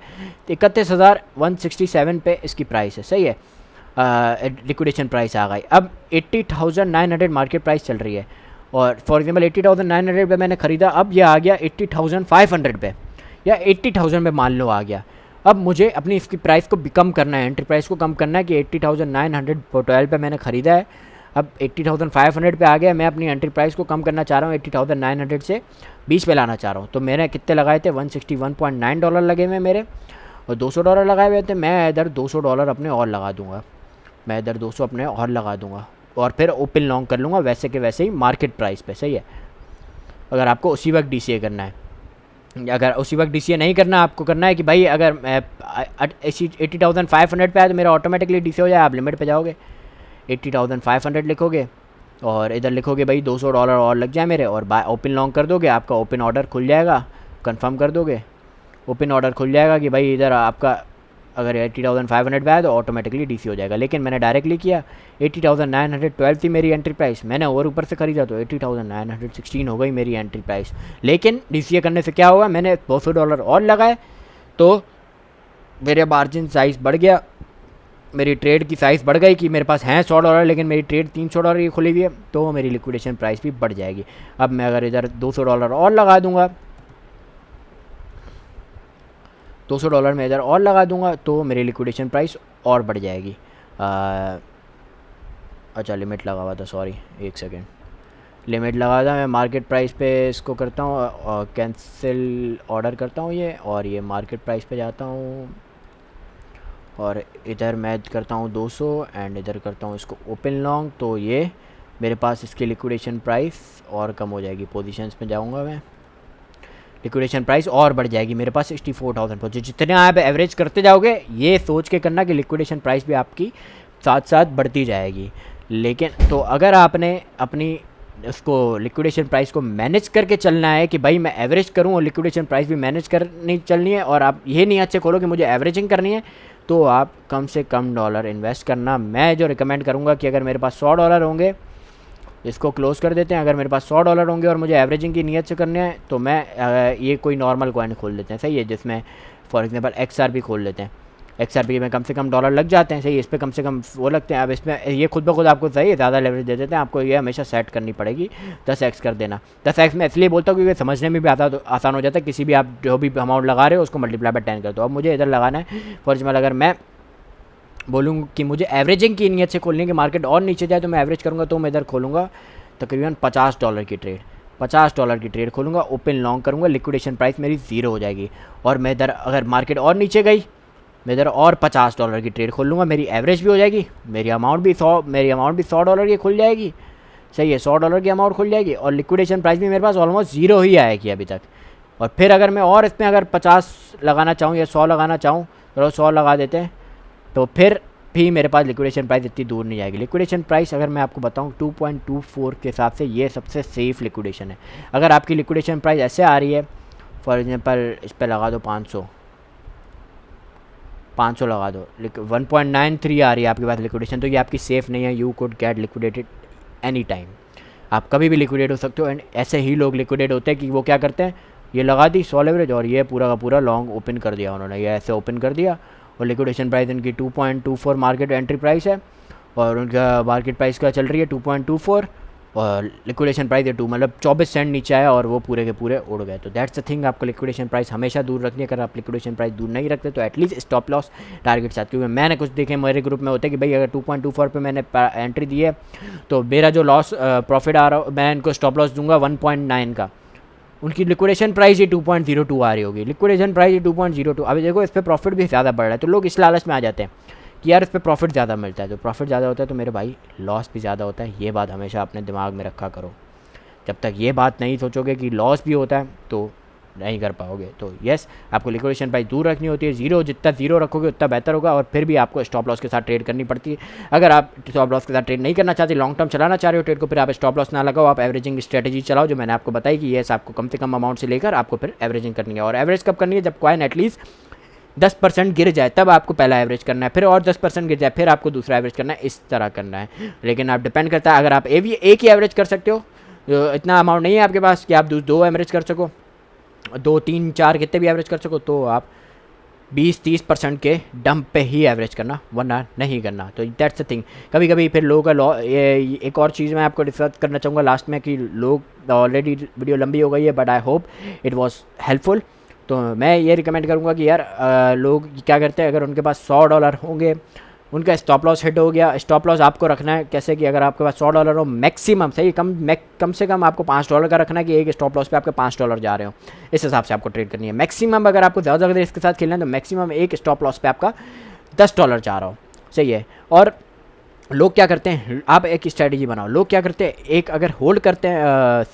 31,167 पे इसकी प्राइस है, सही है, लिक्विडेशन प्राइस आ गई। अब 80,900 मार्केट प्राइस चल रही है, और फॉर एग्जांपल 80,900 पे मैंने ख़रीदा, अब ये आ गया 80,500 पे या 80,000 पे मान लो आ गया। अब मुझे अपनी इसकी प्राइस को भी कम करना है, एंट्री प्राइस को कम करना है कि 80,912 पे मैंने ख़रीदा है, अब 80,500 पे आ गया। मैं अपनी एंट्री प्राइस को कम करना चाह रहा हूँ, 80,900 से 20 पे लाना चाह रहा हूँ। तो मैंने कितने लगाए थे, $161.9 लगे हुए मेरे, और $200 लगाए हुए थे। मैं इधर $200 अपने और लगा दूँगा, मैं इधर 200 अपने और लगा दूँगा, और फिर ओपन लॉन्ग कर लूँगा वैसे के वैसे ही मार्केट प्राइस पे, सही है। अगर आपको उसी वक्त DCA करना है, अगर उसी वक्त DCA नहीं करना, आपको करना है कि भाई अगर 80,500 पे आए तो मेरा ऑटोमेटिकली DCA हो जाए, आप लिमिट पे जाओगे 80,500 लिखोगे और इधर लिखोगे भाई $200 और लग जाए मेरे, और ओपन लॉन्ग कर दोगे, आपका ओपन ऑर्डर खुल जाएगा, कंफर्म कर दोगे, ओपन ऑर्डर खुल जाएगा कि भाई इधर आपका अगर 80,500 पे आया तो ऑटोमेटिकली DC हो जाएगा। लेकिन मैंने डायरेक्टली किया, 80,912 थी मेरी एंट्री प्राइस, मैंने और ऊपर से खरीदा तो 80,916 हो गई मेरी एंट्री प्राइस। लेकिन DCA करने से क्या हुआ, मैंने $200 और लगाए तो मेरे मार्जिन साइज़ बढ़ गया, मेरी ट्रेड की साइज़ बढ़ गई कि मेरे पास हैं $100 लेकिन मेरी ट्रेड $300 की खुली हुई है, तो मेरी लिक्विडेशन प्राइस भी बढ़ जाएगी। अब मैं अगर इधर $200 और लगा दूंगा, $200 में इधर और लगा दूंगा तो मेरी लिक्विडेशन प्राइस और बढ़ जाएगी। अच्छा लिमिट लगा हुआ था, सॉरी एक सेकेंड, लिमिट लगा था। मैं मार्केट प्राइस पे इसको करता हूँ और कैंसिल ऑर्डर करता हूँ ये, और ये मार्केट प्राइस पे जाता हूँ और इधर मैं करता हूँ 200 एंड इधर करता हूँ इसको ओपन लॉन्ग, तो ये मेरे पास इसकी लिक्विडेशन प्राइस और कम हो जाएगी। पोजीशंस में जाऊँगा मैं, लिक्विडेशन प्राइस और बढ़ जाएगी मेरे पास 64,000 पर। जितने आप एवरेज करते जाओगे ये सोच के करना कि लिक्विडेशन प्राइस भी आपकी साथ साथ बढ़ती जाएगी। लेकिन तो अगर आपने अपनी उसको लिक्विडेशन प्राइस को मैनेज करके चलना है कि भाई मैं एवरेज करूं और लिक्विडेशन प्राइस भी मैनेज करनी चलनी है, और आप ये नहीं अच्छे खोलो कि मुझे एवरेजिंग करनी है, तो आप कम से कम डॉलर इन्वेस्ट करना। मैं जो रिकमेंड करूंगा कि अगर मेरे पास $100 होंगे, इसको क्लोज़ कर देते हैं, अगर मेरे पास $100 होंगे और मुझे एवरेजिंग की नीयत से करने हैं तो मैं ये कोई नॉर्मल कॉइन खोल लेते हैं, सही है, जिसमें फॉर एग्जांपल XRP खोल लेते हैं। XRP में कम से कम डॉलर लग जाते हैं, सही, इस पर कम से कम वो लगते हैं। अब इसमें ये खुद ब खुद आपको सही है ज़्यादा लेवरेज दे देते हैं, आपको ये हमेशा सेट करनी पड़ेगी 10x कर देना। 10x मैं इसलिए बोलता हूँ क्योंकि समझने में भी आसान हो जाता है। किसी भी आप जो भी अमाउंट लगा रहे हो उसको मल्टीप्लाई बाय 10 कर दो। अब मुझे इधर लगाना है फॉर एग्जाम्पल, अगर मैं बोलूँ कि मुझे एवरेजिंग की नीयत से खोलनी है कि मार्केट और नीचे जाए तो मैं एवरेज करूँगा, तो मैं इधर खोलूँगा तकरीबन $50 की ट्रेड, $50 की ट्रेड खोलूँगा, ओपन लॉन्ग करूँगा, लिक्विडेशन प्राइस मेरी ज़ीरो हो जाएगी। और मैं इधर अगर मार्केट और नीचे गई मैं इधर और $50 की ट्रेड खोल लूँगा, मेरी एवरेज भी हो जाएगी, मेरी अमाउंट भी $100 की खुल जाएगी, सही है, $100 की अमाउंट खुल जाएगी, और लिक्विडेशन प्राइस भी मेरे पास ऑलमोस्ट ज़ीरो ही आएगी अभी तक। और फिर अगर मैं और इसमें अगर 50 लगाना चाहूँ या 100 लगाना चाहूँ, चलो 100 लगा देते हैं, तो फिर भी मेरे पास लिक्विडेशन प्राइस इतनी दूर नहीं जाएगी। लिक्विडेशन प्राइस अगर मैं आपको बताऊं 2.24 के हिसाब से ये सबसे सेफ़ लिक्विडेशन है। अगर आपकी लिक्विडेशन प्राइस ऐसे आ रही है, फॉर एग्जांपल इस पर लगा दो 500 लगा दो, 1.93 आ रही है आपके पास लिक्विडेशन, तो ये आपकी सेफ़ नहीं है। You could get liquidated any time, आप कभी भी लिक्विडेट हो सकते हो। एंड ऐसे ही लोग लिक्विडेट होते हैं कि वो क्या करते हैं, ये लगा दी 100 लेवरेज और ये पूरा का पूरा लॉन्ग ओपन कर दिया उन्होंने, ये ऐसे ओपन कर दिया, और लिक्विडेशन प्राइस इनकी 2.24 मार्केट एंट्री प्राइस है और उनका मार्केट प्राइस का चल रही है 2.24 और लिक्विडेशन प्राइस है 2, मतलब 24 सेंट नीचे आया और वो पूरे के पूरे उड़ गए। तो दैट्स द थिंग, आपको लिक्विडेशन प्राइस हमेशा दूर रखनी है। अगर आप लिक्विडेशन प्राइस दूर नहीं रखते तो एटलीस्ट स्टॉप लॉस टारगेट साथ, क्योंकि मैंने कुछ देखे मेरे ग्रुप में होते कि भाई अगर 2.24 पे मैंने एंट्री दी है तो मेरा जो लॉस प्रॉफिट आ रहा, मैं इनको स्टॉप लॉस दूंगा 1.9 का, उनकी लिक्विडेशन प्राइस ही 2.02 आ रही होगी, लिक्विडेशन प्राइस ही 2.02। अभी देखो इस पर प्रॉफिट भी ज़्यादा बढ़ रहा है, तो लोग इस लालच में आ जाते हैं कि यार इस पर प्रॉफिट ज़्यादा मिलता है, तो प्रॉफिट ज़्यादा होता है तो मेरे भाई लॉस भी ज़्यादा होता है। ये बात हमेशा अपने दिमाग में रखा करो। जब तक ये बात नहीं सोचोगे कि लॉस भी होता है तो नहीं कर पाओगे। तो यस, आपको लिक्विडेशन प्राइस दूर रखनी होती है, ज़ीरो, जितना ज़ीरो रखोगे उतना बेहतर होगा। और फिर भी आपको स्टॉप लॉस के साथ ट्रेड करनी पड़ती है। अगर आप स्टॉप लॉस के साथ ट्रेड नहीं करना चाहते, लॉन्ग टर्म चलाना चाह रहे हो ट्रेड को, फिर आप स्टॉप लॉस ना लगाओ, आप एवरेजिंग स्ट्रेटजी चलाओ, जो मैंने आपको बताई कि यस आपको कम से कम अमाउंट से लेकर आपको फिर एवरेजिंग करनी है। और एवरेज कब करनी है, जब कॉइन एटलीस्ट 10% गिर जाए तब आपको पहला एवरेज करना है, फिर और 10% गिर जाए फिर आपको दूसरा एवरेज करना है, इस तरह करना है। लेकिन आप डिपेंड करता है, अगर आप एक ही एवरेज कर सकते हो, इतना अमाउंट नहीं है आपके पास कि आप दो एवरेज कर सको, 2 3 4 कितने भी एवरेज कर सको, तो आप 20-30% के डंप पे ही एवरेज करना, वरना नहीं करना। तो दैट्स द थिंग। कभी कभी फिर लोगों का एक और चीज़ मैं आपको डिस्कस करना चाहूँगा लास्ट में, कि लोग ऑलरेडी वीडियो लंबी हो गई है but I hope it was helpful. तो मैं ये रिकमेंड करूँगा कि यार लोग क्या करते हैं, अगर उनके पास $100 होंगे, उनका स्टॉप लॉस हिट हो गया, स्टॉप लॉस आपको रखना है कैसे कि अगर आपके पास $100 हो मैक्सिमम, सही, कम से कम आपको $5 का रखना है कि एक स्टॉप लॉस पे आपके $5 जा रहे हो, इस हिसाब से आपको ट्रेड करनी है। मैक्सिमम अगर आपको ज़्यादा देर इसके साथ खेलना है तो मैक्सिमम एक स्टॉप लॉस पे आपका $10 जा रहा हो, सही है। और लोग क्या करते हैं, आप एक स्ट्रैटेजी बनाओ, लोग क्या करते हैं, एक अगर होल्ड करते हैं,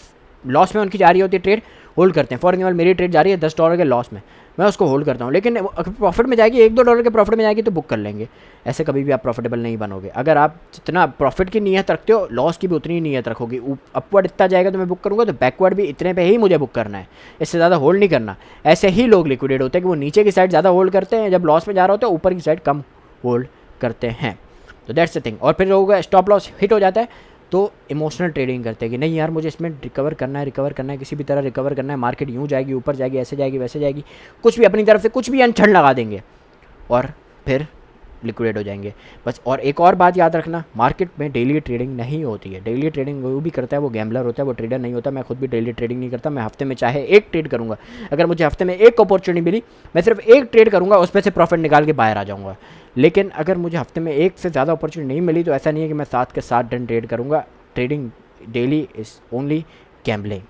लॉस में उनकी जा रही होती है ट्रेड, होल्ड करते हैं। फॉर एग्जाम्पल मेरी ट्रेड जा रही है $10 के लॉस में, मैं उसको होल्ड करता हूँ, लेकिन अगर प्रॉफिट में जाएगी, $1-2 के प्रॉफिट में जाएगी तो बुक कर लेंगे। ऐसे कभी भी आप प्रॉफिटेबल नहीं बनोगे। अगर आप जितना प्रॉफिट की नीयत रखते हो, लॉस की भी उतनी ही नीयत रखोगे। अपवर्ड इतना जाएगा तो मैं बुक करूँगा, तो बैकवर्ड भी इतने पे ही मुझे बुक करना है, इससे ज़्यादा होल्ड नहीं करना। ऐसे ही लोग लिक्विडेट होते हैं कि वो नीचे की साइड ज़्यादा होल्ड करते हैं, जब लॉस में जा रहा होता है ऊपर की साइड कम होल्ड करते हैं। तो दैट्स द थिंग। और फिर लोगों का स्टॉप लॉस हिट हो जाता है तो इमोशनल ट्रेडिंग करते हैं कि नहीं यार मुझे इसमें रिकवर करना है, किसी भी तरह रिकवर करना है, मार्केट यूँ जाएगी, ऊपर जाएगी, ऐसे जाएगी, वैसे जाएगी, कुछ भी अपनी तरफ से कुछ भी अनछड़ लगा देंगे और फिर लिक्विडेट हो जाएंगे बस। और एक और बात याद रखना, मार्केट में डेली ट्रेडिंग नहीं होती है। डेली ट्रेडिंग वो भी करता है वो गैम्बलर होता है, वो ट्रेडर नहीं होता। मैं खुद भी डेली ट्रेडिंग नहीं करता, मैं हफ्ते में चाहे एक ट्रेड करूँगा। अगर मुझे हफ्ते में एक अपॉर्चुनिटी मिली, मैं सिर्फ एक ट्रेड करूँगा, उस पर से प्रॉफिट निकाल के बाहर आ जाऊँगा। लेकिन अगर मुझे हफ्ते में एक से ज़्यादा अपॉर्चुनिटी नहीं मिली तो ऐसा नहीं है कि मैं 7 के 7 दिन ट्रेड करूँगा। Trading daily is only gambling.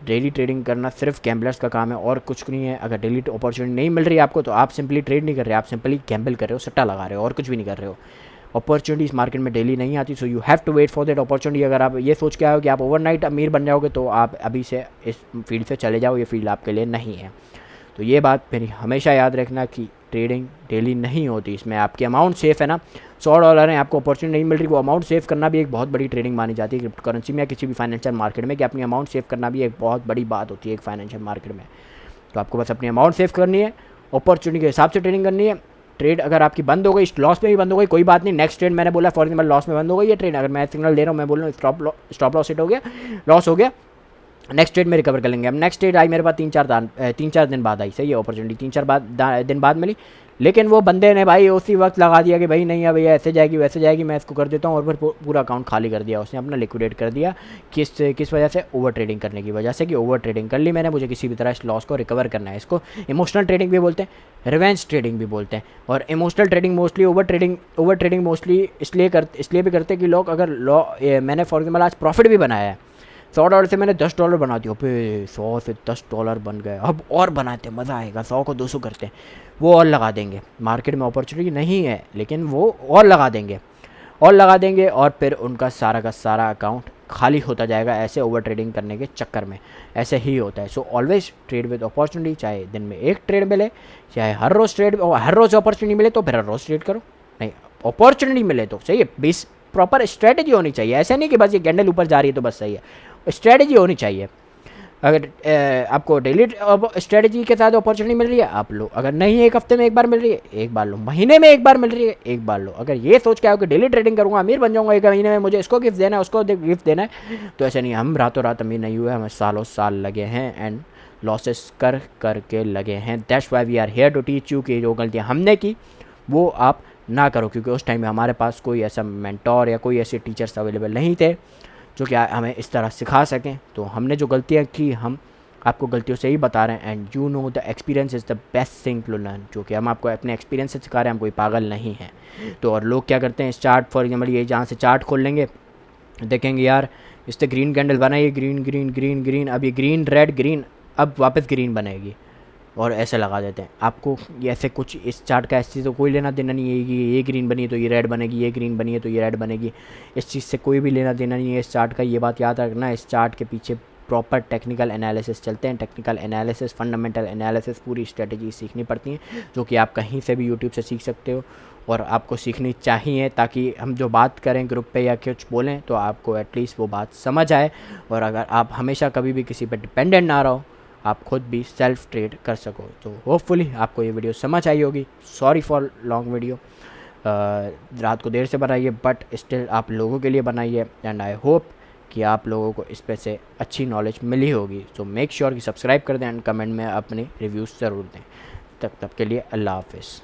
Daily trading करना सिर्फ गैम्बलर्स का काम है और कुछ नहीं है। अगर डेली अपॉर्चुनिटी नहीं मिल रही है आपको तो आप सिंपली ट्रेड नहीं कर रहे, आप सिंपली गैम्बल कर रहे हो, सट्टा लगा रहे हो और कुछ भी नहीं कर रहे हो। अपॉर्चुनिटी इस मार्केट में डेली नहीं आती, so you have to wait for that opportunity. अगर आप ये सोच के आओ कि आप ओवरनाइट अमीर बन जाओगे तो आप अभी से इस फील्ड से चले जाओ, ये फील्ड आपके लिए नहीं है। तो ये बात मेरी हमेशा याद रखना कि ट्रेडिंग डेली नहीं होती। इसमें आपकी अमाउंट सेफ है ना, $100 है, आपको अपॉर्चुनिटी नहीं मिल रही, वो अमाउंट सेव करना भी एक बहुत बड़ी ट्रेडिंग मानी जाती है क्रिप्टो करेंसी में या किसी भी फाइनेंशियल मार्केट में, कि अपनी अमाउंट सेव करना भी एक बहुत बड़ी बात होती है एक फाइनेंशियल मार्केट में। तो आपको बस अपनी अमाउंट सेव करनी है, अपॉर्चुनिटी के हिसाब से ट्रेडिंग करनी है। ट्रेड अगर आपकी बंद हो गई, लॉस में भी बंद हो गई, कोई बात नहीं, नेक्स्ट ट्रेड मैंने बोला फॉर एग्जाम्पल लॉस में बंद हो गई ये ट्रेड, अगर मैं सिग्नल दे रहा हूँ, मैं बोल रहा हूँ स्टॉप लॉस हिट हो गया, लॉस हो गया, नेक्स्ट ट्रेड में रिकवर कर लेंगे। अब नेक्स्ट ट्रेड आई मेरे पास 3-4 दिन बाद आई, सही है, अपॉर्चुनिटी 3-4 दिन बाद मिली, लेकिन वो बंदे ने भाई उसी वक्त लगा दिया कि भाई नहीं अब ये ऐसे जाएगी वैसे जाएगी, मैं इसको कर देता हूँ, और फिर पूरा अकाउंट खाली कर दिया उसने, अपना लिक्विडेट कर दिया। किस वजह से? ओवर ट्रेडिंग करने की वजह से, कि ओवर ट्रेडिंग कर ली मैंने, मुझे किसी भी तरह इस लॉस को रिकवर करना है। इसको इमोशनल ट्रेडिंग भी बोलते हैं, रिवेंज ट्रेडिंग भी बोलते हैं। और emotional trading mostly over trading mostly इसलिए भी करते हैं कि लोग अगर मैंने फॉर एग्जाम्पल आज प्रॉफिट भी बनाया है, $100 से मैंने $10 बना दिया, फिर 100 से $10 बन गए, अब और बनाते हैं, मज़ा आएगा, 100 को 200 करते हैं, वो और लगा देंगे। मार्केट में अपॉर्चुनिटी नहीं है लेकिन वो और लगा देंगे और फिर उनका सारा का सारा अकाउंट खाली होता जाएगा, ऐसे ओवर ट्रेडिंग करने के चक्कर में ऐसे ही होता है। So always trade with opportunity, चाहे दिन में एक ट्रेड मिले, चाहे हर रोज़ अपॉर्चुनिटी मिले तो फिर हर रोज़ ट्रेड करो, नहीं अपॉर्चुनिटी मिले तो सही है। बीस प्रॉपर स्ट्रेटेजी होनी चाहिए, ऐसा नहीं कि बस ये कैंडल ऊपर जा रही है तो बस सही है, स्ट्रेटेजी होनी चाहिए। अगर आपको डेली स्ट्रेटेजी के साथ अपॉर्चुनिटी मिल रही है आप लो, अगर नहीं एक हफ्ते में एक बार मिल रही है एक बार लो, महीने में एक बार मिल रही है एक बार लो। अगर ये सोच के आओ कि डेली ट्रेडिंग करूँगा अमीर बन जाऊँगा, एक महीने में मुझे इसको गिफ्ट देना है उसको गिफ्ट देना है, तो ऐसा नहीं, हम रातों रात अमीर नहीं हुए, हमें सालों साल लगे हैं एंड लॉसेस कर के लगे हैं। That's why we are here to teach you कि जो गलतियाँ हमने की वो आप ना करो, क्योंकि उस टाइम में हमारे पास कोई ऐसा मेंटोर या कोई ऐसे टीचर्स अवेलेबल नहीं थे जो कि हमें इस तरह सिखा सकें। तो हमने जो गलतियाँ की हम आपको गलतियों से ही बता रहे हैं, and you know the experience is the best thing to learn, जो कि हम आपको अपने एक्सपीरियंस से सिखा रहे हैं, हम कोई पागल नहीं हैं। तो और लोग क्या करते हैं, इस चार्ट फॉर एग्जाम्पल ये जहाँ से चार्ट खोल लेंगे देखेंगे यार इससे ग्रीन कैंडल बना, ये ग्रीन, अब ये ग्रीन रेड ग्रीन, अब वापस ग्रीन बनेगी, और ऐसे लगा देते हैं। आपको ये ऐसे कुछ इस चार्ट का ऐसी तो कोई लेना देना नहीं है कि ये ग्रीन बनी है तो ये रेड बनेगी, ये ग्रीन बनी है तो ये रेड बनेगी, इस चीज़ से कोई भी लेना देना नहीं है इस चार्ट का। ये बात याद रखना, इस चार्ट के पीछे प्रॉपर टेक्निकल एनालिसिस चलते हैं, टेक्निकल एनालिसिस, फंडामेंटल एनालिसिस, पूरी स्ट्रेटजी सीखनी पड़ती हैं, जो कि आप कहीं से भी यूट्यूब से सीख सकते हो और आपको सीखनी चाहिए, ताकि हम जो बात करें ग्रुप पे या कुछ बोलें तो आपको एटलीस्ट वो बात समझ आए। और अगर आप हमेशा कभी भी किसी पर डिपेंडेंट ना रहो, आप खुद भी सेल्फ ट्रेड कर सको। तो होपफुली आपको ये वीडियो समझ आई होगी। सॉरी फॉर लॉन्ग वीडियो, रात को देर से बनाइए बट स्टिल आप लोगों के लिए बनाइए, एंड आई होप कि आप लोगों को इस पे से अच्छी नॉलेज मिली होगी। सो मेक श्योर कि सब्सक्राइब कर दें एंड कमेंट में अपने रिव्यूज़ ज़रूर दें। तब के लिए अल्लाह हाफिज़।